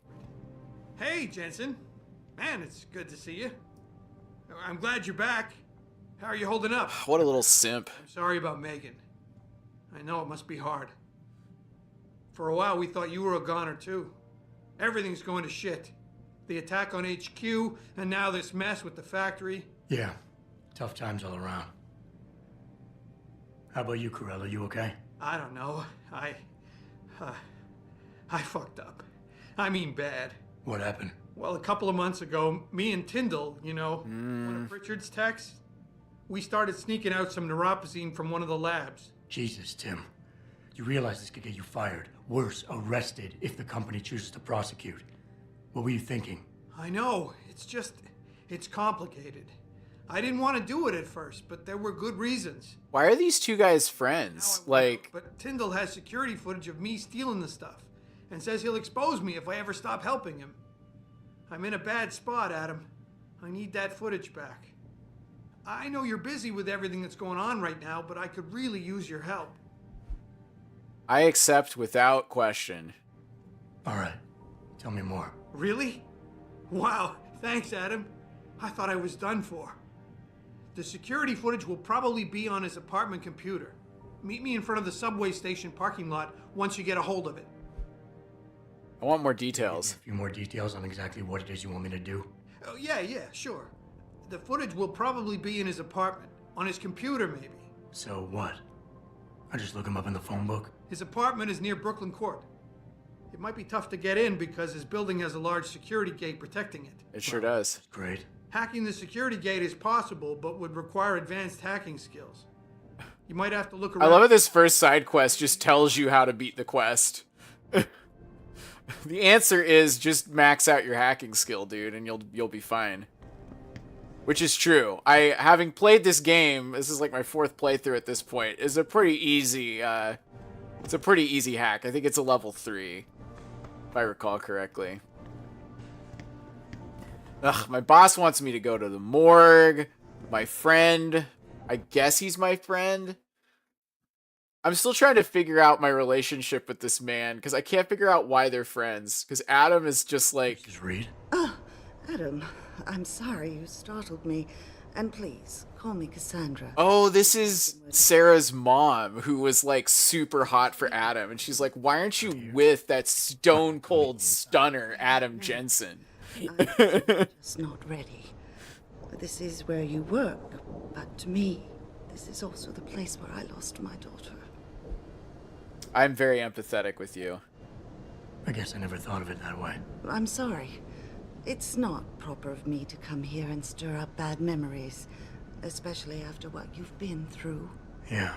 Hey, Jensen. Man, it's good to see you. I'm glad you're back. How are you holding up? What a little simp. I'm sorry about Megan. I know it must be hard. For a while, we thought you were a goner, too. Everything's going to shit. The attack on HQ, and now this mess with the factory. Yeah, tough times all around. How about you, Corella? You okay? I don't know. I fucked up. I mean bad. What happened? Well, a couple of months ago, me and Tyndall, you know, one of Richard's techs, we started sneaking out some neuropozyne from one of the labs. Jesus, Tim. You realize this could get you fired. Worse, arrested if the company chooses to prosecute. What were you thinking? I know. It's complicated. I didn't want to do it at first, but there were good reasons. Why are these two guys friends? But Tyndall has security footage of me stealing the stuff and says he'll expose me if I ever stop helping him. I'm in a bad spot, Adam. I need that footage back. I know you're busy with everything that's going on right now, but I could really use your help. I accept without question. All right. Tell me more. Really? Wow. Thanks, Adam. I thought I was done for. The security footage will probably be on his apartment computer. Meet me in front of the subway station parking lot once you get a hold of it. I want more details. A few more details on exactly what it is you want me to do. Oh, yeah, sure. The footage will probably be in his apartment. On his computer, maybe. So what? I just look him up in the phone book? His apartment is near Brooklyn Court. It might be tough to get in because his building has a large security gate protecting it. It sure does. Great. Hacking the security gate is possible, but would require advanced hacking skills. You might have to look around. I love how this first side quest just tells you how to beat the quest. The answer is just max out your hacking skill, dude, and you'll be fine. Which is true. Having played this game, this is like my 4th playthrough at this point, is a pretty easy, it's a pretty easy hack. I think it's a level 3, if I recall correctly. Ugh, my boss wants me to go to the morgue. My friend, I guess he's my friend. I'm still trying to figure out my relationship with this man, because I can't figure out why they're friends. Because Adam is just like... Just read. Oh, Adam, I'm sorry you startled me. And please, call me Cassandra. Oh, this is Sarah's mom, who was like super hot for Adam. And she's like, why aren't you with that stone cold stunner, Adam Jensen? I'm just not ready. This is where you work, but to me, this is also the place where I lost my daughter. I'm very empathetic with you. I guess I never thought of it that way. I'm sorry. It's not proper of me to come here and stir up bad memories, especially after what you've been through. Yeah.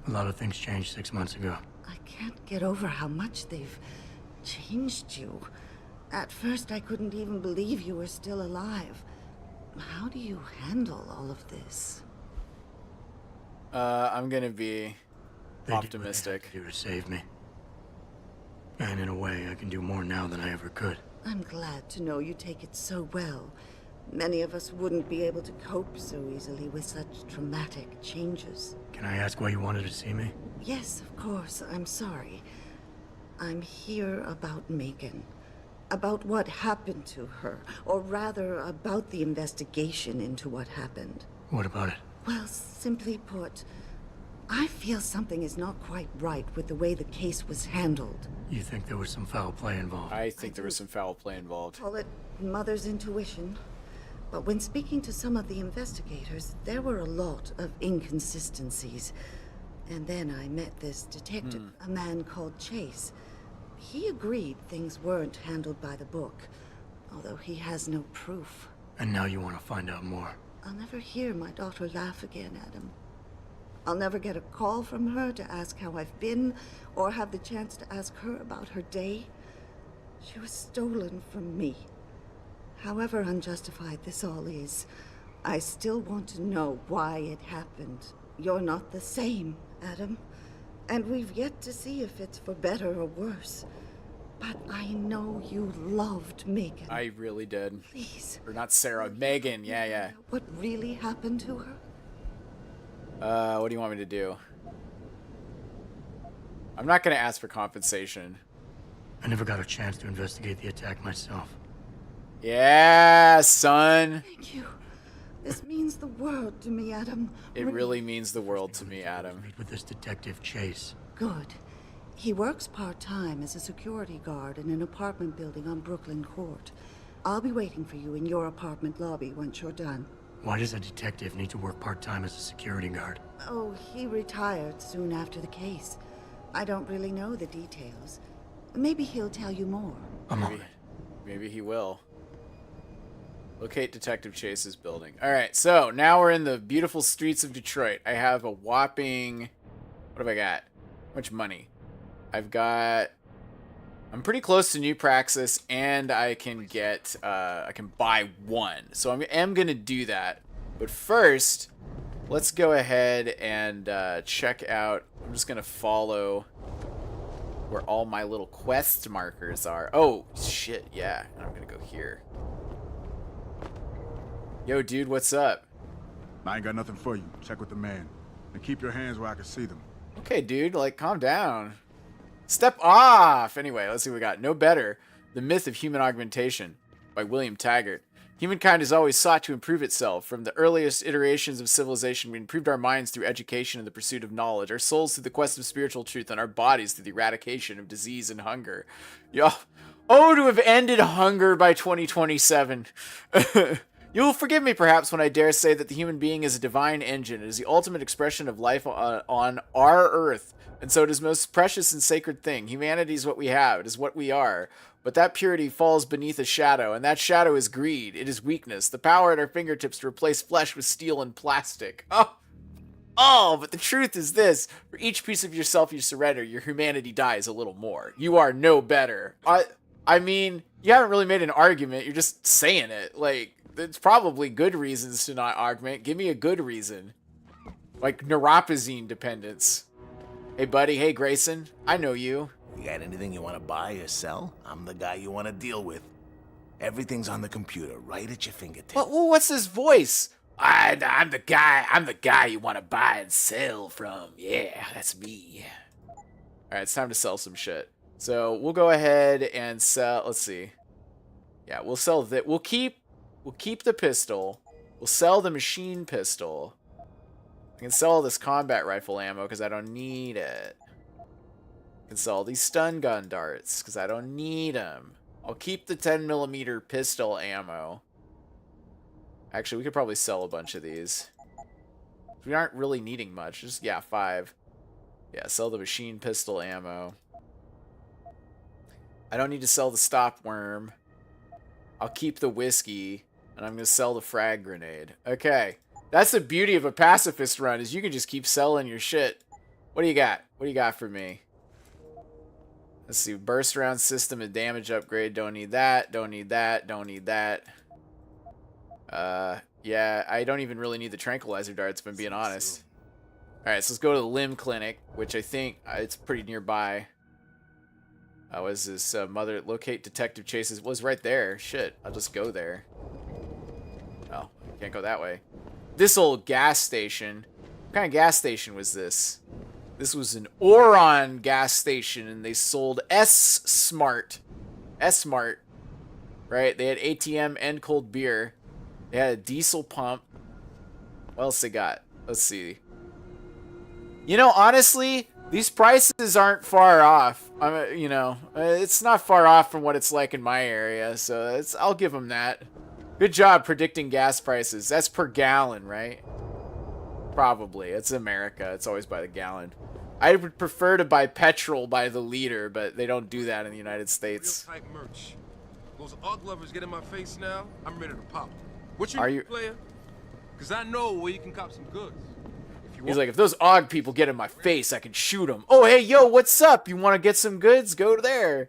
A lot of things changed 6 months ago. I can't get over how much they've changed you. At first, I couldn't even believe you were still alive. How do you handle all of this? I'm gonna be optimistic. They did what they had to do to save me. And in a way, I can do more now than I ever could. I'm glad to know you take it so well. Many of us wouldn't be able to cope so easily with such traumatic changes. Can I ask why you wanted to see me? Yes, of course. I'm sorry. I'm here about Megan. About what happened to her. Or rather, about the investigation into what happened. What about it? Well, simply put, I feel something is not quite right with the way the case was handled. You think there was some foul play involved? I think there was some foul play involved. Call it mother's intuition. But when speaking to some of the investigators, there were a lot of inconsistencies. And then I met this detective, a man called Chase. He agreed things weren't handled by the book, although he has no proof. And now you want to find out more? I'll never hear my daughter laugh again, Adam. I'll never get a call from her to ask how I've been, or have the chance to ask her about her day. She was stolen from me. However unjustified this all is, I still want to know why it happened. You're not the same, Adam. And we've yet to see if it's for better or worse. But I know you loved Megan. I really did. Please. Or not Sarah, Megan. Yeah. What really happened to her? What do you want me to do? I'm not going to ask for compensation. I never got a chance to investigate the attack myself. Yeah, son. Thank you. This means the world to me, Adam. It really means the world to me, Adam. Meet with this detective Chase. Good. He works part-time as a security guard in an apartment building on Brooklyn Court. I'll be waiting for you in your apartment lobby once you're done. Why does a detective need to work part-time as a security guard? Oh, he retired soon after the case. I don't really know the details. Maybe he'll tell you more. Maybe he will. Locate Detective Chase's building. Alright, so now we're in the beautiful streets of Detroit. I have a whopping... What have I got? How much money? I've got... I'm pretty close to New Praxis, and I can get... I can buy one. So I am going to do that. But first, let's go ahead and check out... I'm just going to follow where all my little quest markers are. Oh, shit, yeah. I'm going to go here. Yo, dude, what's up? I ain't got nothing for you. Check with the man. And keep your hands where I can see them. Okay, dude, like, calm down. Step off! Anyway, let's see what we got. No Better, The Myth of Human Augmentation by William Taggart. Humankind has always sought to improve itself. From the earliest iterations of civilization, we improved our minds through education and the pursuit of knowledge, our souls through the quest of spiritual truth, and our bodies through the eradication of disease and hunger. Yo, oh, to have ended hunger by 2027. You will forgive me, perhaps, when I dare say that the human being is a divine engine. It is the ultimate expression of life on our earth, and so it is most precious and sacred thing. Humanity is what we have. It is what we are. But that purity falls beneath a shadow, and that shadow is greed. It is weakness. The power at our fingertips to replace flesh with steel and plastic. Oh, but the truth is this. For each piece of yourself you surrender, your humanity dies a little more. You are no better. I mean, you haven't really made an argument. You're just saying it. Like... it's probably good reasons to not augment. Give me a good reason. Like neuropazine dependence. Hey, buddy. Hey, Grayson. I know you. You got anything you want to buy or sell? I'm the guy you want to deal with. Everything's on the computer, right at your fingertips. What's this voice? I'm the guy. I'm the guy you want to buy and sell from. Yeah, that's me. All right, it's time to sell some shit. So we'll go ahead and sell. Let's see. Yeah, we'll sell that. We'll keep the pistol. We'll sell the machine pistol. I can sell all this combat rifle ammo because I don't need it. I can sell all these stun gun darts because I don't need them. I'll keep the 10mm pistol ammo. Actually, we could probably sell a bunch of these. We aren't really needing much. Just, yeah, 5. Yeah, sell the machine pistol ammo. I don't need to sell the stop worm. I'll keep the whiskey, and I'm going to sell the frag grenade. Okay. That's the beauty of a pacifist run, is you can just keep selling your shit. What do you got? What do you got for me? Let's see. Burst round system and damage upgrade. Don't need that. Don't need that. Don't need that. Yeah, I don't even really need the tranquilizer darts, if I'm being honest. Alright, so let's go to the limb clinic, which I think it's pretty nearby. What is this? Mother, locate detective chases. Was right there. Shit, I'll just go there. Oh, can't go that way. This old gas station. What kind of gas station was this? This was an Oron gas station, and they sold S-Smart. S-Smart. Right? They had ATM and cold beer. They had a diesel pump. What else they got? Let's see. You know, honestly, these prices aren't far off. You know, it's not far off from what it's like in my area, so I'll give them that. Good job predicting gas prices. That's per gallon, right? Probably. It's America. It's always by the gallon. I would prefer to buy petrol by the liter, but they don't do that in the United States. Real type merch. Those ug lovers get in my face now, I'm ready to pop. What you player? Because I know where you can cop some goods. He's like, if those AUG people get in my face, I can shoot them. Oh, hey, yo, what's up? You want to get some goods? Go there.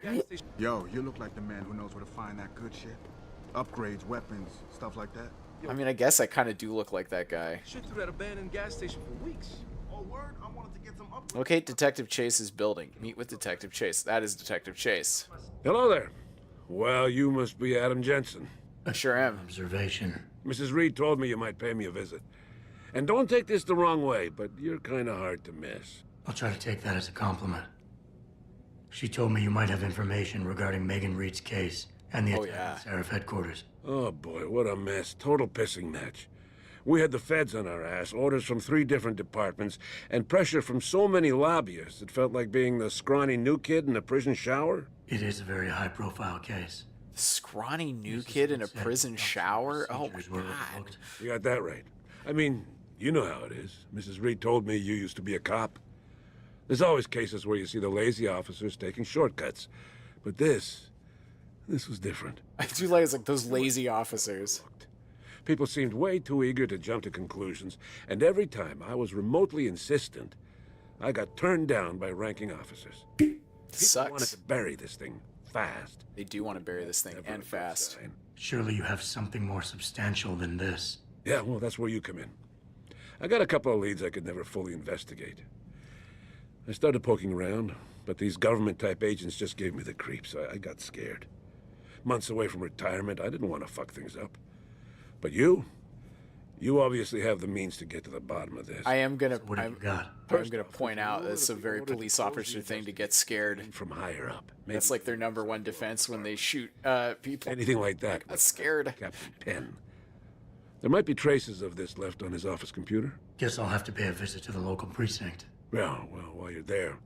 Yo, you look like the man who knows where to find that good shit. Upgrades, weapons, stuff like that. I mean, I guess I kind of do look like that guy. Shit through that abandoned gas station for weeks. Oh, word? I wanted to get some upgrades. Locate Detective Chase's building. Meet with Detective Chase. That is Detective Chase. Hello there. Well, you must be Adam Jensen. I sure am. Observation. Mrs. Reed told me you might pay me a visit. And don't take this the wrong way, but you're kind of hard to miss. I'll try to take that as a compliment. She told me you might have information regarding Megan Reed's case and the attack at Sarif headquarters. Oh boy, what a mess. Total pissing match. We had the feds on our ass, orders from 3 different departments, and pressure from so many lobbyists it felt like being the scrawny new kid in a prison shower. It is a very high-profile case. Scrawny new kid in a prison shower? Oh my God. You got that right. I mean, you know how it is. Mrs. Reed told me you used to be a cop. There's always cases where you see the lazy officers taking shortcuts. But this was different. I do like, it's like those lazy officers. People seemed way too eager to jump to conclusions, and every time I was remotely insistent, I got turned down by ranking officers. Sucks. People wanted to bury this thing fast. They do want to bury this thing, and fast. Surely you have something more substantial than this. Yeah, well, that's where you come in. I got a couple of leads I could never fully investigate. I started poking around, but these government-type agents just gave me the creeps. I got scared. Months away from retirement, I didn't want to fuck things up. But you obviously have the means to get to the bottom of this. I am gonna. What have you got? I'm gonna point out it's a very police officer thing to get scared from higher up. That's like their #1 defense when they shoot people. Anything like that. That's scared. Captain Penn. There might be traces of this left on his office computer. Guess I'll have to pay a visit to the local precinct. Well, while you're there,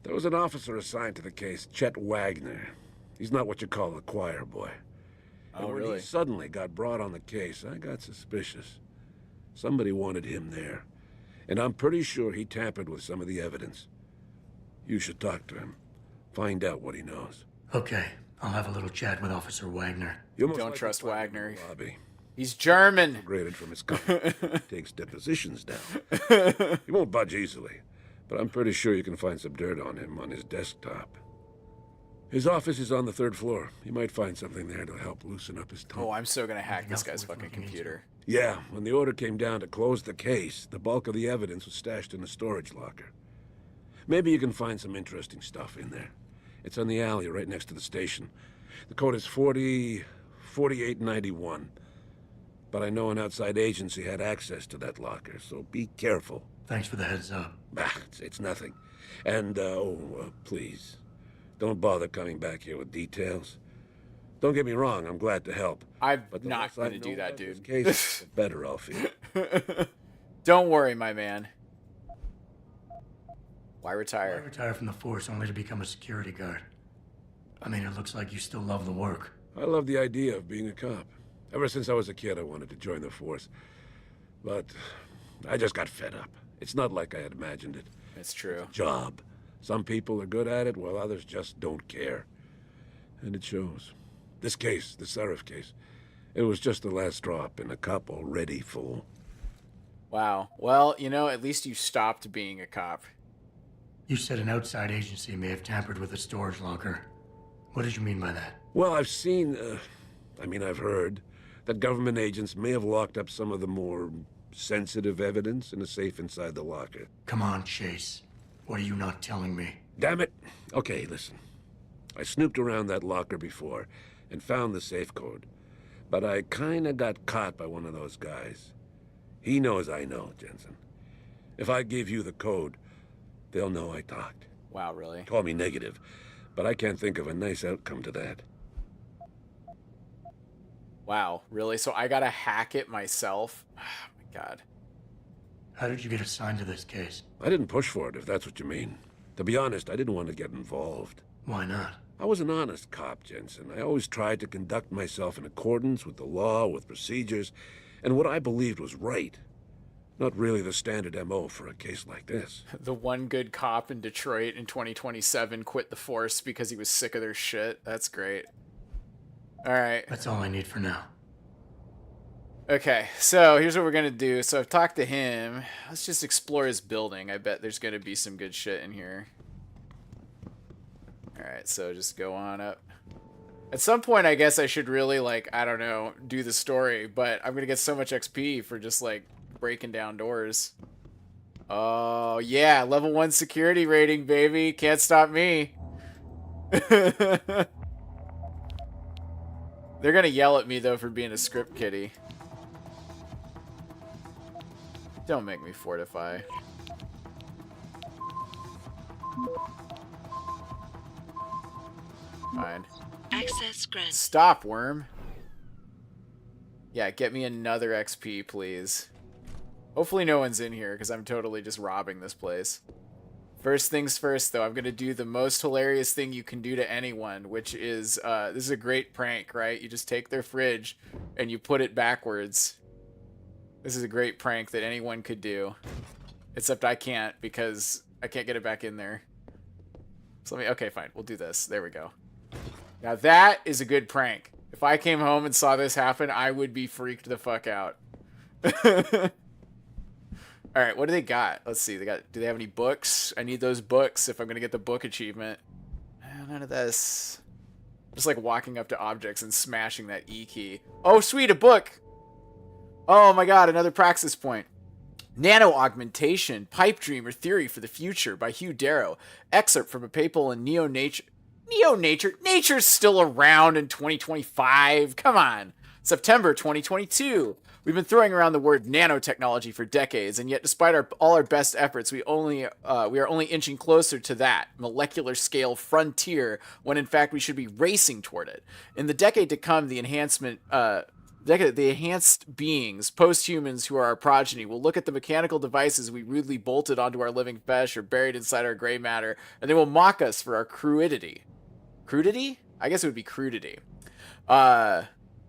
there was an officer assigned to the case, Chet Wagner. He's not what you call a choir boy. And when he suddenly got brought on the case, I got suspicious. Somebody wanted him there. And I'm pretty sure he tampered with some of the evidence. You should talk to him. Find out what he knows. Okay, I'll have a little chat with Officer Wagner. Don't trust Wagner. He's German. Graded from his company. Takes depositions down. He won't budge easily, but I'm pretty sure you can find some dirt on him on his desktop. His office is on the 3rd floor. You might find something there to help loosen up his tongue. Oh, I'm so gonna hack this guy's fucking computer. Yeah, when the order came down to close the case, the bulk of the evidence was stashed in a storage locker. Maybe you can find some interesting stuff in there. It's on the alley right next to the station. The code is 4891. But I know an outside agency had access to that locker, so be careful. Thanks for the heads up. Bah, it's nothing. And, please, don't bother coming back here with details. Don't get me wrong, I'm glad to help. I'm not going to do that, dude. Case, the better I'll feel. Don't worry, my man. Why retire? Why retire from the force only to become a security guard? I mean, it looks like you still love the work. I love the idea of being a cop. Ever since I was a kid, I wanted to join the force. But I just got fed up. It's not like I had imagined it. It's true. It's a job. Some people are good at it, while others just don't care. And it shows. This case, the Sarif case, it was just the last drop in a cup already full. Wow. Well, you know, at least you stopped being a cop. You said an outside agency may have tampered with a storage locker. What did you mean by that? Well, I've heard that government agents may have locked up some of the more sensitive evidence in a safe inside the locker. Come on, Chase. What are you not telling me? Damn it. Okay, listen. I snooped around that locker before and found the safe code. But I kinda got caught by one of those guys. He knows I know, Jensen. If I give you the code, they'll know I talked. Wow, really? Call me negative, but I can't think of a nice outcome to that. Wow, really? So I gotta hack it myself? Oh my god. How did you get assigned to this case? I didn't push for it, if that's what you mean. To be honest, I didn't want to get involved. Why not? I was an honest cop, Jensen. I always tried to conduct myself in accordance with the law, with procedures, and what I believed was right. Not really the standard MO for a case like this. The one good cop in Detroit in 2027 quit the force because he was sick of their shit. That's great. Alright. That's all I need for now. Okay, so here's what we're gonna do. So I've talked to him. Let's just explore his building. I bet there's gonna be some good shit in here. Alright, so just go on up. At some point, I guess I should really, like, I don't know, do the story, but I'm gonna get so much XP for just, like, breaking down doors. Oh, yeah, level 1 security rating, baby. Can't stop me. They're gonna yell at me, though, for being a script kiddie. Don't make me fortify. Fine. Access granted. Stop, worm. Yeah, get me another XP, please. Hopefully no one's in here, because I'm totally just robbing this place. First things first, though, I'm going to do the most hilarious thing you can do to anyone, which is, this is a great prank, right? You just take their fridge, and you put it backwards. This is a great prank that anyone could do. Except I can't, because I can't get it back in there. So let me, okay, fine, we'll do this. There we go. Now that is a good prank. If I came home and saw this happen, I would be freaked the fuck out. Alright, what do they got? Let's see. Do they have any books? I need those books if I'm gonna get the book achievement. None of this. Just like walking up to objects and smashing that E key. Oh, sweet, a book! Oh my god, another praxis point. Nano Augmentation, Pipe Dream or Theory for the Future by Hugh Darrow. Excerpt from a paper in Neo-Nature. Neo-Nature? Nature's still around in 2025. Come on. September 2022. We've been throwing around the word nanotechnology for decades, and yet despite all our best efforts, we are only inching closer to that molecular scale frontier when in fact we should be racing toward it. In the decade to come, the enhanced beings, post-humans who are our progeny, will look at the mechanical devices we rudely bolted onto our living flesh or buried inside our gray matter, and they will mock us for our crudity. Crudity? I guess it would be crudity.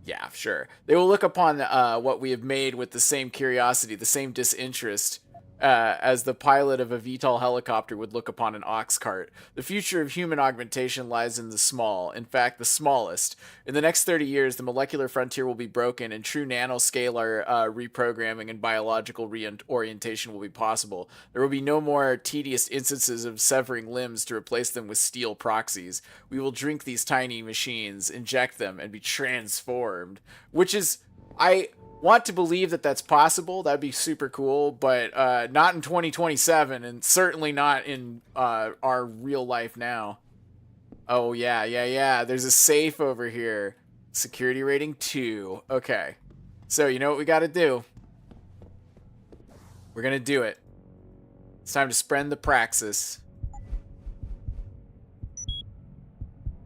Yeah, sure. They will look upon what we have made with the same curiosity, the same disinterest as the pilot of a VTOL helicopter would look upon an ox cart. The future of human augmentation lies in the small, in fact, the smallest. In the next 30 years, the molecular frontier will be broken and true nanoscalar reprogramming and biological reorientation will be possible. There will be no more tedious instances of severing limbs to replace them with steel proxies. We will drink these tiny machines, inject them, and be transformed. Which is... I want to believe that that's possible. That'd be super cool, but not in 2027, and certainly not in our real life now. Oh, yeah. There's a safe over here. Security rating 2. Okay. So, you know what we got to do? We're going to do it. It's time to spread the praxis.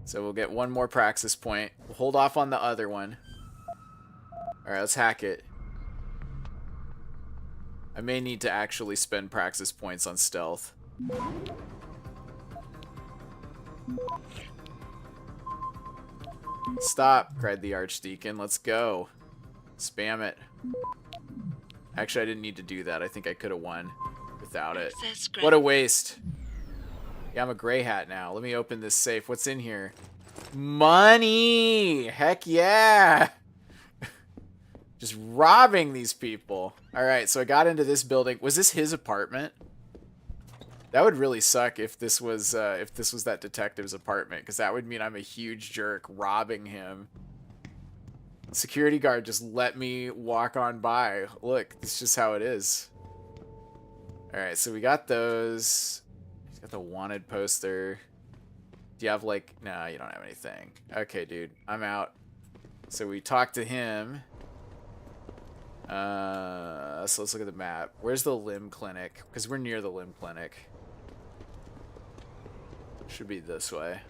So we'll get one more praxis point. We'll hold off on the other one. Alright, let's hack it. I may need to actually spend praxis points on stealth. Stop, cried the Archdeacon. Let's go. Spam it. Actually, I didn't need to do that. I think I could have won without it. What a waste. Yeah, I'm a gray hat now. Let me open this safe. What's in here? Money! Heck yeah! Just robbing these people. Alright, so I got into this building. Was this his apartment? That would really suck if this was that detective's apartment, because that would mean I'm a huge jerk robbing him. Security guard just let me walk on by. Look, this is just how it is. Alright, so we got those. He's got the wanted poster. Do you have like... No, you don't have anything. Okay, dude. I'm out. So we talked to him. So let's look at the map. Where's the limb clinic? Because we're near the limb clinic. Should be this way.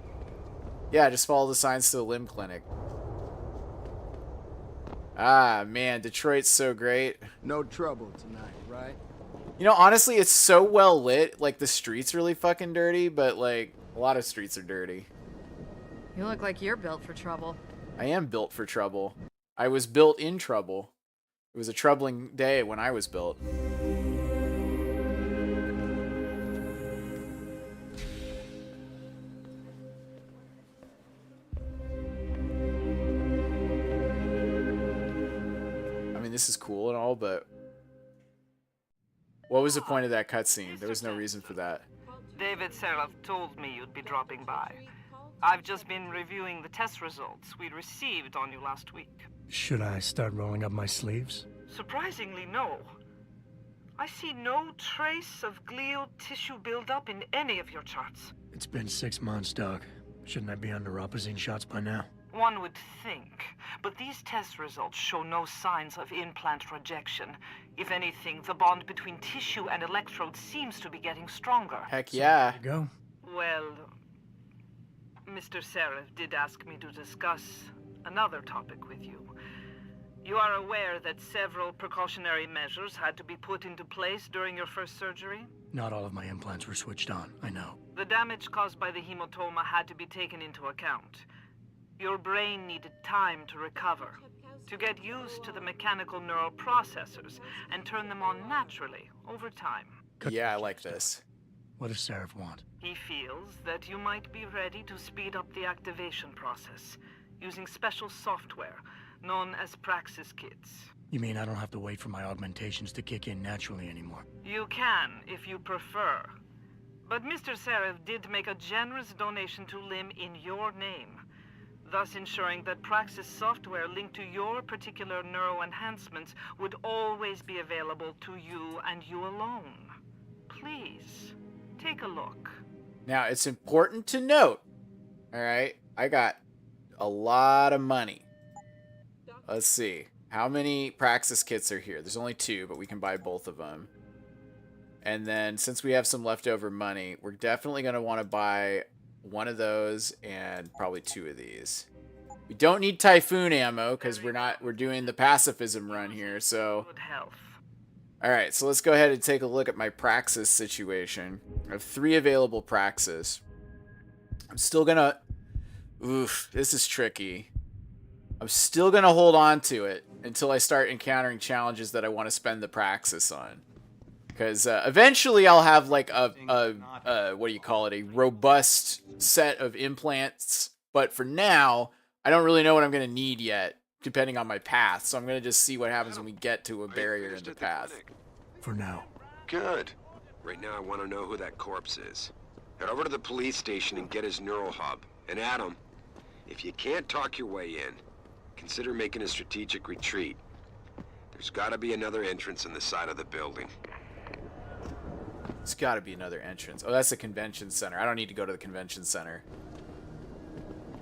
Yeah, just follow the signs to the limb clinic. Ah, man, Detroit's so great. No trouble tonight, right? You know, honestly, it's so well lit. Like, the street's really fucking dirty, but, like, a lot of streets are dirty. You look like you're built for trouble. I am built for trouble. I was built in trouble. It was a troubling day when I was built. I mean, this is cool and all, but what was the point of that cutscene? There was no reason for that. David Sarif told me you'd be dropping by. I've just been reviewing the test results we received on you last week. Should I start rolling up my sleeves? Surprisingly, no. I see no trace of glial tissue buildup in any of your charts. It's been 6 months, Doc. Shouldn't I be under Opposine shots by now? One would think, but these test results show no signs of implant rejection. If anything, the bond between tissue and electrode seems to be getting stronger. Heck yeah. So, there you go. Well, Mr. Sarif did ask me to discuss another topic with you. You are aware that several precautionary measures had to be put into place during your first surgery? Not all of my implants were switched on, I know. The damage caused by the hematoma had to be taken into account. Your brain needed time to recover, to get used to the mechanical neural processors and turn them on naturally over time. Yeah, I like this. What does Sarif want? He feels that you might be ready to speed up the activation process using special software known as Praxis Kits. You mean I don't have to wait for my augmentations to kick in naturally anymore? You can, if you prefer. But Mr. Sarif did make a generous donation to LIM in your name, thus ensuring that Praxis software linked to your particular neuro enhancements would always be available to you and you alone. Please, take a look. Now, it's important to note, alright, I got a lot of money. Let's see. How many Praxis kits are here? There's only 2, but we can buy both of them. And then, since we have some leftover money, we're definitely going to want to buy one of those and probably 2 of these. We don't need Typhoon ammo because we're doing the pacifism run here, so... Alright, so let's go ahead and take a look at my Praxis situation. I have 3 available Praxis. I'm still gonna... Oof, this is tricky. I'm still going to hold on to it until I start encountering challenges that I want to spend the Praxis on. Because eventually I'll have like a what do you call it? A robust set of implants. But for now, I don't really know what I'm going to need yet, depending on my path. So I'm going to just see what happens when we get to a barrier in the path. For now. Good. Right now I want to know who that corpse is. Head over to the police station and get his neural hub. And Adam, if you can't talk your way in, consider making a strategic retreat. There's got to be another entrance in the side of the building. There's got to be another entrance. Oh, that's the convention center. I don't need to go to the convention center.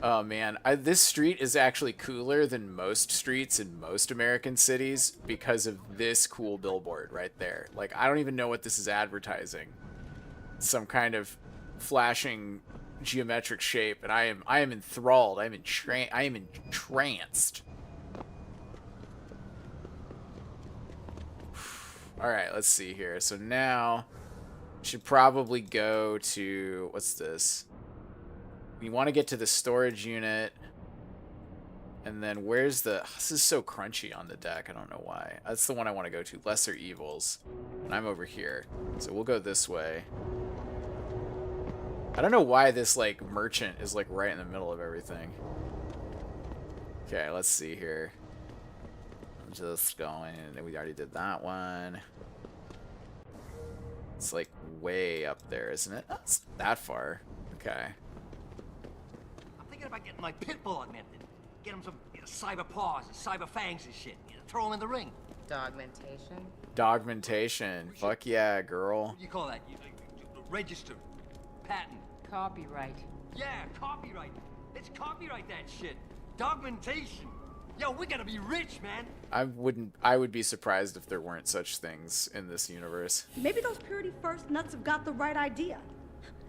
Oh, man. This street is actually cooler than most streets in most American cities because of this cool billboard right there. Like, I don't even know what this is advertising. Some kind of flashing geometric shape, and I am enthralled. I am entranced. All right, let's see here. So now should probably go to, what's this? We want to get to the storage unit. And then where's the, this is so crunchy on the deck. I don't know why. That's the one I want to go to, Lesser Evils. And I'm over here. So we'll go this way. I don't know why this like merchant is like right in the middle of everything. Okay, let's see here. I'm just going, we already did that one. It's like way up there, isn't it? That's that far. Okay. I'm thinking about getting my pit bull augmented. Get him some cyber paws and cyber fangs and shit. Throw him in the ring. Dogmentation? Dogmentation. Fuck yeah, girl. What do you call that? Register. Patent. Copyright. Yeah, copyright. Let's copyright that shit. Dogmentation. Yo, we gotta be rich, man. I would be surprised if there weren't such things in this universe. Maybe those Purity First nuts have got the right idea.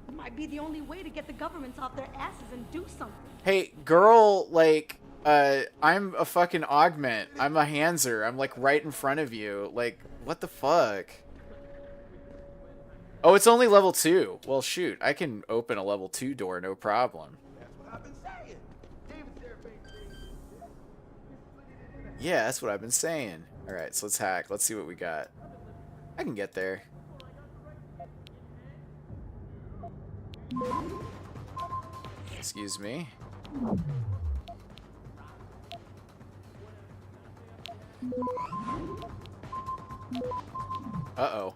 It might be the only way to get the governments off their asses and do something. Hey, girl, like, I'm a fucking augment. I'm a Hanser. I'm like right in front of you. Like, what the fuck? Oh, it's only level 2. Well, shoot, I can open a level 2 door, no problem. Yeah, that's what I've been saying. Alright, so let's hack. Let's see what we got. I can get there. Excuse me. Uh-oh.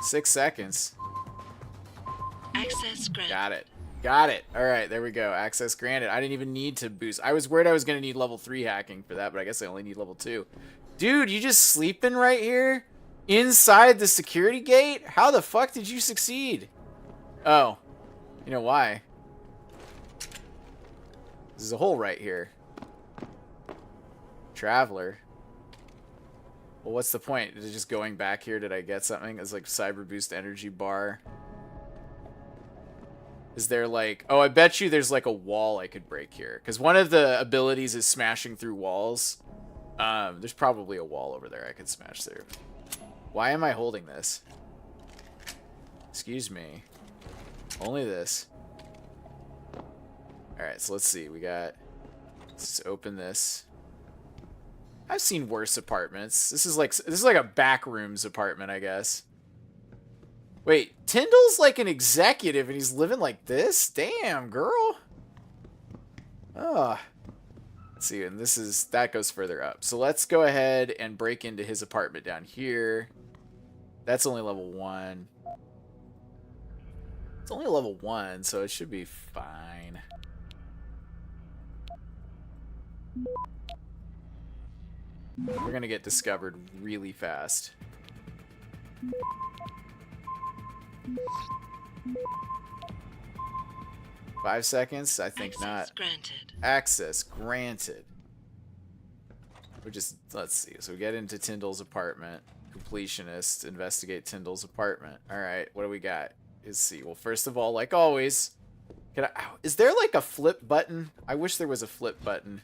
6 seconds. Access granted. Got it. Got it. All right, there we go. Access granted. I didn't even need to boost. I was worried I was going to need level 3 hacking for that, but I guess I only need level 2. Dude, you just sleeping right here? Inside the security gate? How the fuck did you succeed? Oh. You know why? There's a hole right here. Traveler. Well, what's the point? Is it just going back here? Did I get something? It's like cyber boost energy bar. Is there like... Oh, I bet you there's like a wall I could break here. Because one of the abilities is smashing through walls. There's probably a wall over there I could smash through. Why am I holding this? Excuse me. Only this. Alright, so let's see. We got... Let's open this. I've seen worse apartments. This is like a back rooms apartment, I guess. Wait, Tyndall's like an executive and he's living like this? Damn, girl. Ugh. Let's see, and that goes further up. So let's go ahead and break into his apartment down here. That's only level 1. It's only level 1, so it should be fine. We're gonna get discovered really fast. Five seconds? I think not. Access granted. We're just, let's see. So we get into Tyndall's apartment. Completionist, investigate Tyndall's apartment. Alright, what do we got? Let's see. Well, first of all, like always, is there like a flip button? I wish there was a flip button.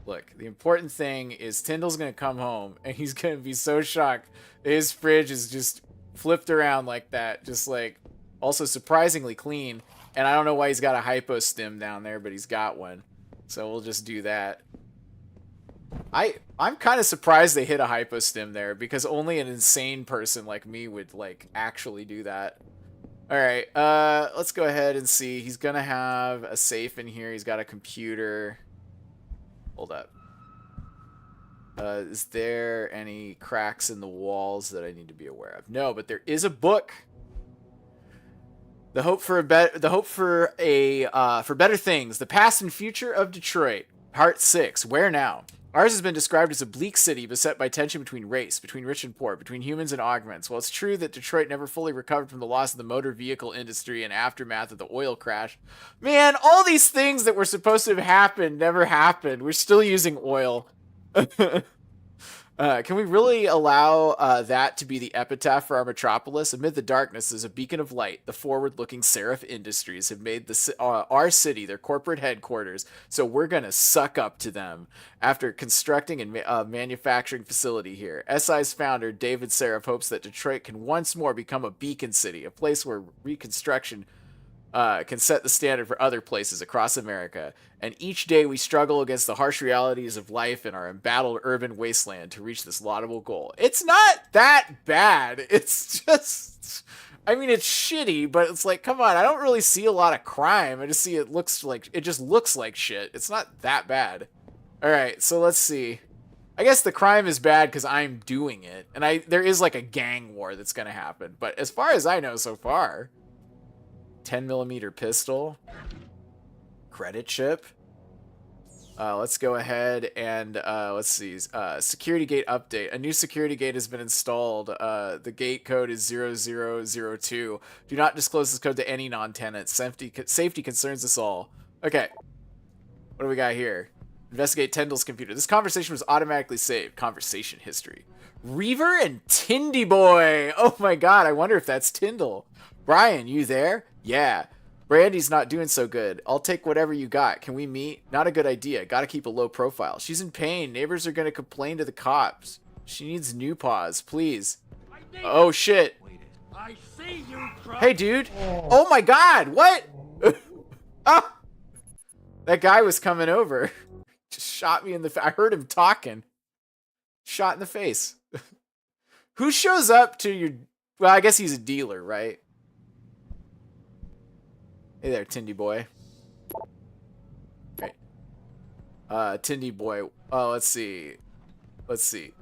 Look, the important thing is Tyndall's gonna come home and he's gonna be so shocked that his fridge is just flipped around like that. Just like, also surprisingly clean. And I don't know why he's got a hypo stim down there, but he's got one. So we'll just do that. I'm kind of surprised they hit a hypostim there, because only an insane person like me would like actually do that. All right, let's go ahead and see. He's gonna have a safe in here. He's got a computer. Hold up. Is there any cracks in the walls that I need to be aware of? No, but there is a book. The hope for better things. The past and future of Detroit. Part 6. Where now? Ours has been described as a bleak city beset by tension between race, between rich and poor, between humans and augments. While it's true that Detroit never fully recovered from the loss of the motor vehicle industry and aftermath of the oil crash, man, all these things that were supposed to have happened never happened. We're still using oil. Can we really allow that to be the epitaph for our metropolis? Amid the darkness is a beacon of light. The forward-looking Sarif Industries have made our city their corporate headquarters, so we're going to suck up to them. After constructing a manufacturing facility here, SI's founder, David Sarif, hopes that Detroit can once more become a beacon city, a place where reconstruction can set the standard for other places across America. And each day we struggle against the harsh realities of life in our embattled urban wasteland to reach this laudable goal. It's not that bad. It's just, I mean, it's shitty, but it's like, come on, I don't really see a lot of crime. I just see it just looks like shit. It's not that bad. All right, so let's see. I guess the crime is bad because I'm doing it. And there is like a gang war that's going to happen. But as far as I know so far, 10mm pistol, credit chip. Let's go ahead and let's see. Security gate update. A new security gate has been installed. The gate code is 0002. Do not disclose this code to any non-tenant. Safety concerns us all. Okay. What do we got here? Investigate Tyndall's computer. This conversation was automatically saved. Conversation history. Reaver and Tindy Boy. Oh my god, I wonder if that's Tyndall. Brian, you there? Yeah. Brandy's not doing so good. I'll take whatever you got. Can we meet? Not a good idea. Gotta keep a low profile. She's in pain. Neighbors are gonna complain to the cops. She needs new paws, please. Oh shit. I see you, hey dude. Oh my god, what? Ah! That guy was coming over. Just shot me in the face. I heard him talking. Shot in the face. Who shows up to your... Well, I guess he's a dealer, right? Hey there, Tindy Boy. Right. Tindy Boy. Oh, let's see. Let's see.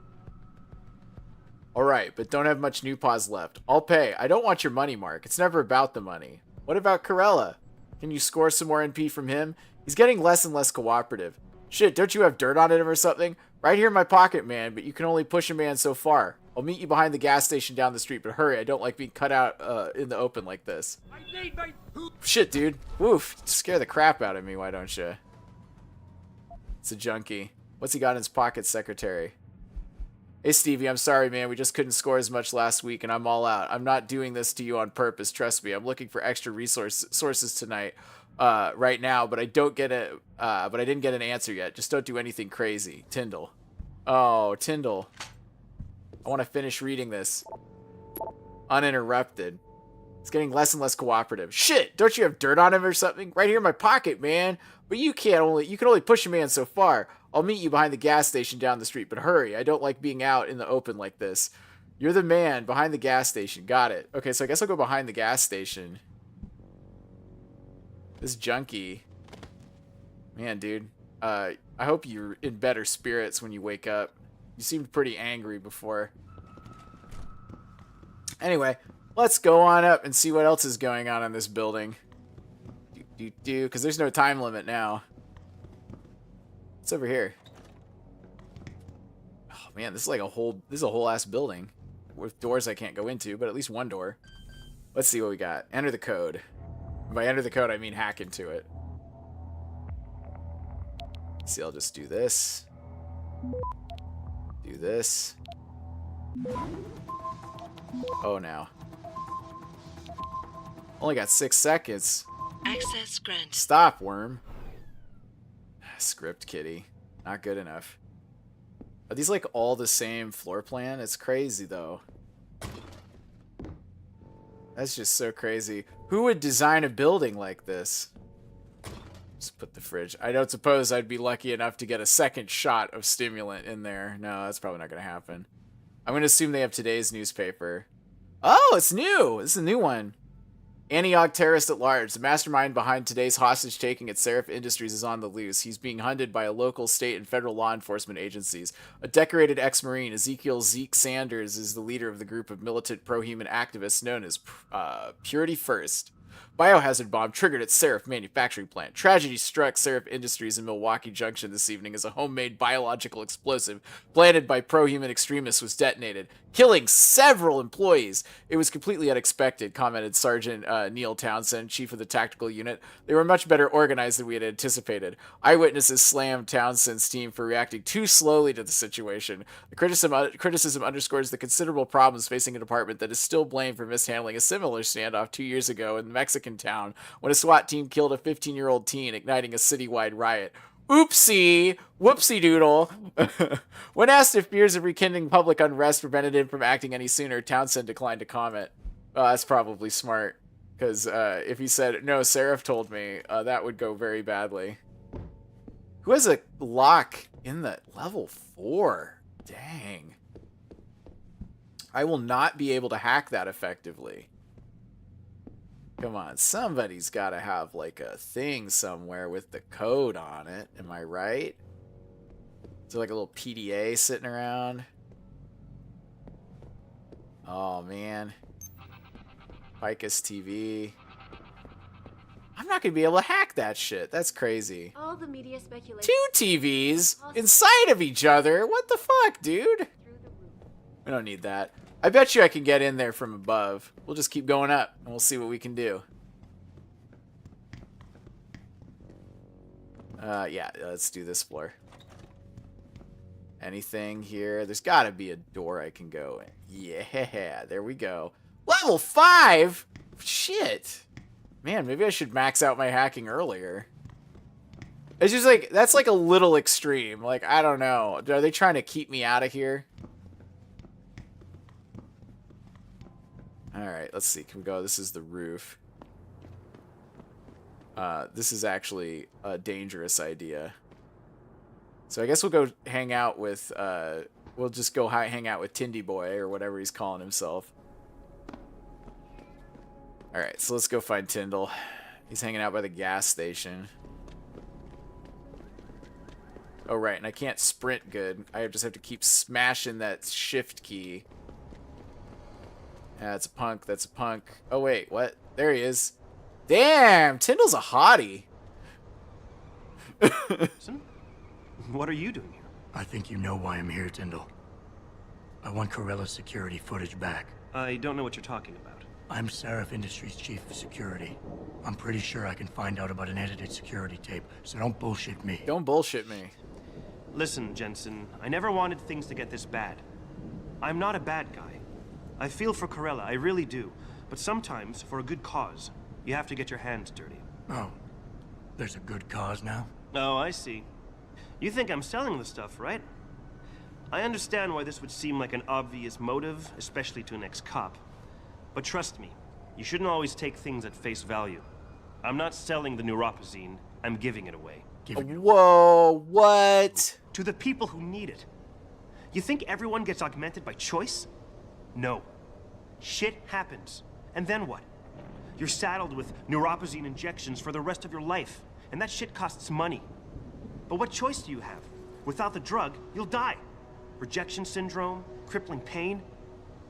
Alright, but don't have much new paws left. I'll pay. I don't want your money, Mark. It's never about the money. What about Corella? Can you score some more NP from him? He's getting less and less cooperative. Shit, don't you have dirt on him or something? Right here in my pocket, man, but you can only push a man so far. I'll meet you behind the gas station down the street, but hurry, I don't like being cut out in the open like this. Shit, dude. Woof. Scare the crap out of me, why don't you? It's a junkie. What's he got in his pocket, secretary? Hey, Stevie, I'm sorry, man. We just couldn't score as much last week, and I'm all out. I'm not doing this to you on purpose, trust me. I'm looking for extra sources tonight, right now, but I didn't get an answer yet. Just don't do anything crazy. Tyndall. Oh, Tyndall. I want to finish reading this uninterrupted. It's getting less and less cooperative. Shit, don't you have dirt on him or something? Right here in my pocket, man. But you can only push a man so far. I'll meet you behind the gas station down the street, but hurry. I don't like being out in the open like this. You're the man behind the gas station. Got it. Okay, so I guess I'll go behind the gas station. This junkie. Man, dude. I hope you're in better spirits when you wake up. You seemed pretty angry before. Anyway, let's go on up and see what else is going on in this building. Because there's no time limit now. What's over here? Oh man, this is like a whole ass building with doors I can't go into, but at least one door. Let's see what we got. Enter the code. By enter the code, I mean hack into it. Let's see, I'll just do this. Do this. Oh, now. Only got 6 seconds. Access granted. Stop, worm. Script kitty. Not good enough. Are these like all the same floor plan? It's crazy though. That's just so crazy. Who would design a building like this? Just put the fridge. I don't suppose I'd be lucky enough to get a second shot of stimulant in there. No, that's probably not going to happen. I'm going to assume they have today's newspaper. Oh, it's new. This is a new one. Antioch terrorist at large. The mastermind behind today's hostage taking at Sarif Industries is on the loose. He's being hunted by local, state, and federal law enforcement agencies. A decorated ex-Marine, Ezekiel Zeke Sanders, is the leader of the group of militant pro-human activists known as Purity First. Biohazard bomb triggered at Sarif manufacturing plant. Tragedy struck Sarif Industries in Milwaukee Junction this evening as a homemade biological explosive planted by pro-human extremists was detonated, killing several employees. It was completely unexpected, commented Sergeant Neil Townsend, chief of the tactical unit. They were much better organized than we had anticipated. Eyewitnesses slammed Townsend's team for reacting too slowly to the situation. The criticism underscores the considerable problems facing a department that is still blamed for mishandling a similar standoff 2 years ago in Mexican town when a SWAT team killed a 15-year-old teen, igniting a citywide riot. Oopsie! Whoopsie doodle! When asked if fears of rekindling public unrest prevented him from acting any sooner, Townsend declined to comment. That's probably smart, because if he said, no, Sarif told me, that would go very badly. Who has a lock in the level 4? Dang. I will not be able to hack that effectively. Come on, somebody's got to have like a thing somewhere with the code on it. Am I right? Is there like a little PDA sitting around? Oh, man. Picus TV. I'm not going to be able to hack that shit. That's crazy. All the media speculation. 2 TVs inside of each other? What the fuck, dude? We don't need that. I bet you I can get in there from above. We'll just keep going up, and we'll see what we can do. Yeah, let's do this floor. Anything here? There's got to be a door I can go in. Yeah, there we go. Level 5? Shit. Man, maybe I should max out my hacking earlier. It's just like, that's like a little extreme. Like, I don't know. Are they trying to keep me out of here? Alright, let's see. Can we go? This is the roof. This is actually a dangerous idea. So I guess we'll go hang out with, we'll just go hang out with Tindy Boy, or whatever he's calling himself. Alright, so let's go find Tyndall. He's hanging out by the gas station. Oh, right, and I can't sprint good. I just have to keep smashing that shift key. Yeah, that's a punk. That's a punk. Oh, wait. What? There he is. Damn! Tyndall's a hottie. What are you doing here? I think you know why I'm here, Tyndall. I want Corella's security footage back. I don't know what you're talking about. I'm Sarif Industries' chief of security. I'm pretty sure I can find out about an edited security tape, so don't bullshit me. Don't bullshit me. Listen, Jensen, I never wanted things to get this bad. I'm not a bad guy. I feel for Corella, I really do. But sometimes, for a good cause, you have to get your hands dirty. Oh, there's a good cause now? Oh, I see. You think I'm selling the stuff, right? I understand why this would seem like an obvious motive, especially to an ex-cop. But trust me, you shouldn't always take things at face value. I'm not selling the neuropazine, I'm giving it away. Whoa, what? To the people who need it. You think everyone gets augmented by choice? No. Shit happens. And then what? You're saddled with neuropazine injections for the rest of your life, and that shit costs money. But what choice do you have? Without the drug, you'll die. Rejection syndrome, crippling pain,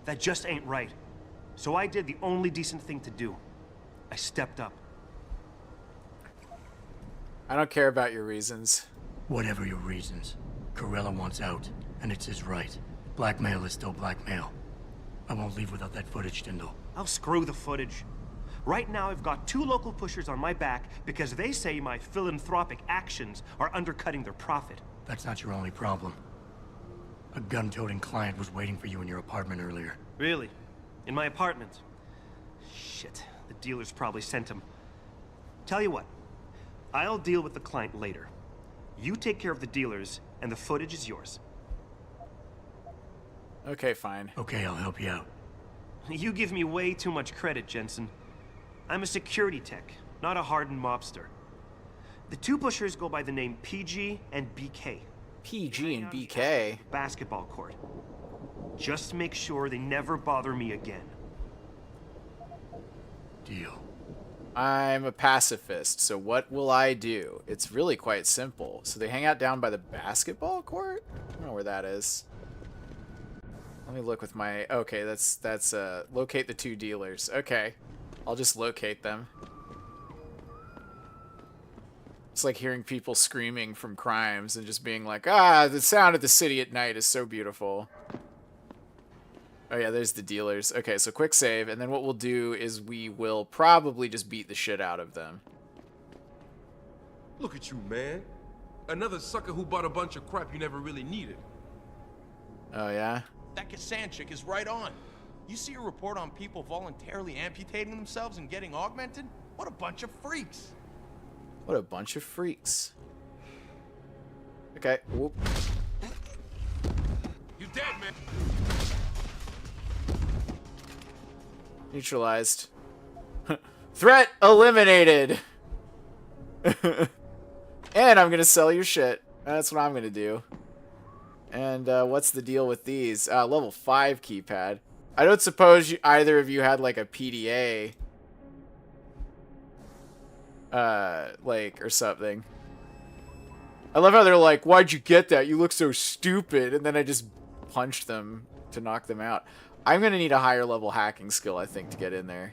that just ain't right. So I did the only decent thing to do. I stepped up. I don't care about your reasons. Whatever your reasons, Corella wants out, and it's his right. Blackmail is still blackmail. I won't leave without that footage, Tyndall. I'll screw the footage. Right now, I've got 2 local pushers on my back because they say my philanthropic actions are undercutting their profit. That's not your only problem. A gun-toting client was waiting for you in your apartment earlier. Really? In my apartment? Shit, the dealers probably sent him. Tell you what, I'll deal with the client later. You take care of the dealers, and the footage is yours. Okay, fine. Okay, I'll help you out. You give me way too much credit, Jensen. I'm a security tech, not a hardened mobster. The two pushers go by the name PG and BK. PG and BK? Basketball court. Just make sure they never bother me again. Deal. I'm a pacifist, so what will I do? It's really quite simple. So they hang out down by the basketball court? I don't know where that is. Let me look with my... Okay, that's locate the two dealers. Okay. I'll just locate them. It's like hearing people screaming from crimes and just being like, ah, the sound of the city at night is so beautiful. Oh yeah, there's the dealers. Okay, so quick save, and then what we'll do is we will probably just beat the shit out of them. Look at you, man. Another sucker who bought a bunch of crap you never really needed. Oh yeah? That Kassan chick is right on. You see a report on people voluntarily amputating themselves and getting augmented? What a bunch of freaks. What a bunch of freaks. Okay, whoop. You dead, man. Neutralized. Threat eliminated! And I'm gonna sell your shit. That's what I'm gonna do. And what's the deal with these? Level 5 keypad. I don't suppose either of you had like a PDA. Like, or something. I love how they're like, why'd you get that? You look so stupid. And then I just punched them to knock them out. I'm gonna need a higher level hacking skill, I think, to get in there.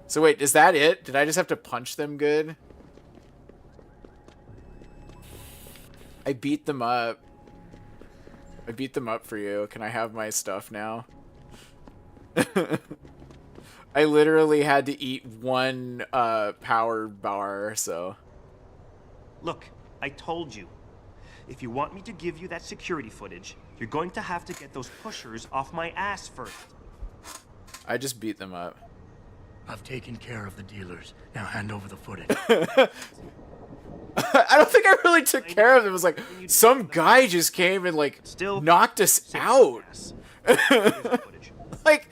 So wait, is that it? Did I just have to punch them good? I beat them up. I beat them up for you. Can I have my stuff now? I literally had to eat one power bar, so... Look, I told you. If you want me to give you that security footage, you're going to have to get those pushers off my ass first. I just beat them up. I've taken care of the dealers. Now hand over the footage. I don't think I really took care of them. It was like, some guy just came and, like, knocked us out. Like...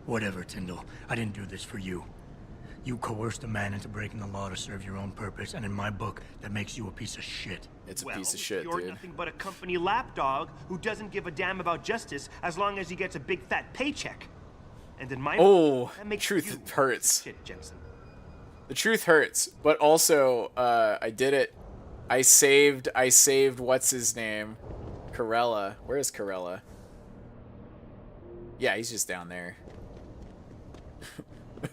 Whatever, Tyndall. I didn't do this for you. You coerced a man into breaking the law to serve your own purpose, and in my book, that makes you a piece of shit. It's a piece of shit, you're dude. Nothing but a company lapdog who doesn't give a damn about justice as long as he gets a big fat paycheck. And in my book, that makes truth hurts. Shit, Jensen. The truth hurts, but also, I did it. I saved, what's his name? Corella. Where is Corella? Yeah, he's just down there.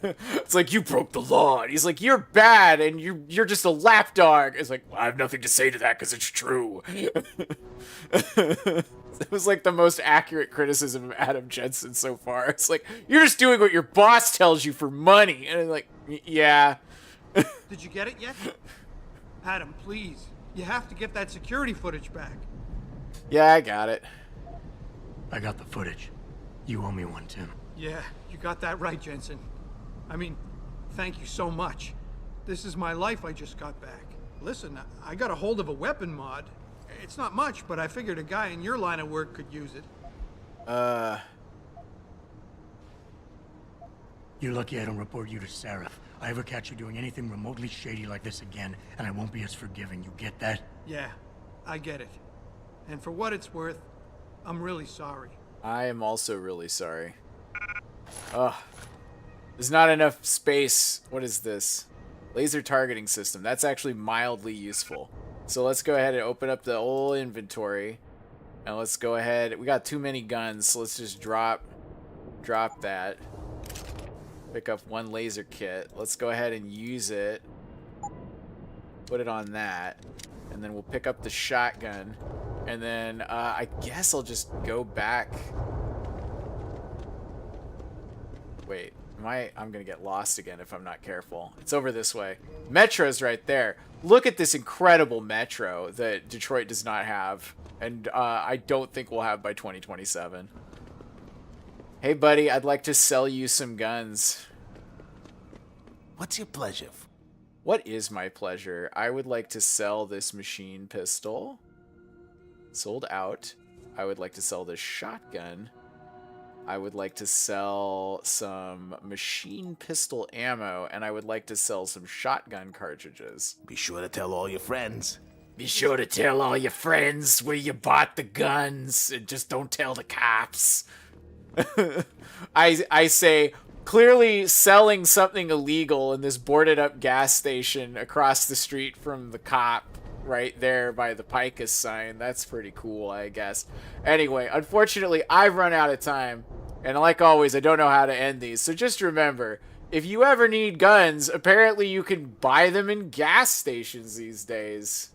It's like, you broke the law. And he's like, you're bad, and you're just a lapdog. It's like, well, I have nothing to say to that because it's true. It was like the most accurate criticism of Adam Jensen so far. It's like, you're just doing what your boss tells you for money. And I'm like, yeah. Did you get it yet? Adam, please. You have to get that security footage back. Yeah, I got it. I got the footage. You owe me one, Tim. Yeah, you got that right, Jensen. I mean, thank you so much. This is my life I just got back. Listen, I got a hold of a weapon mod. It's not much, but I figured a guy in your line of work could use it. You're lucky I don't report you to Sarif. I ever catch you doing anything remotely shady like this again, and I won't be as forgiving. You get that? Yeah, I get it. And for what it's worth, I'm really sorry. I am also really sorry. Ugh. There's not enough space. What is this? Laser targeting system. That's actually mildly useful. So let's go ahead and open up the old inventory. And let's go ahead. We got too many guns, so let's just drop that. Pick up one laser kit. Let's go ahead and use it. Put it on that. And then we'll pick up the shotgun. And then I guess I'll just go back. Wait. I'm gonna get lost again if I'm not careful. It's over this way. Metro's right there. Look at this incredible metro that Detroit does not have, and I don't think we'll have by 2027. Hey buddy, I'd like to sell you some guns. What's your pleasure? What is my pleasure? I would like to sell this machine pistol. Sold out. I would like to sell this shotgun. I would like to sell some machine pistol ammo, and I would like to sell some shotgun cartridges. Be sure to tell all your friends. Be sure to tell all your friends where you bought the guns, and just don't tell the cops. I say, clearly selling something illegal in this boarded up gas station across the street from the cop right there by the Picus sign. That's pretty cool, I guess. Anyway, unfortunately, I've run out of time. And like always, I don't know how to end these. So just remember, if you ever need guns, apparently you can buy them in gas stations these days.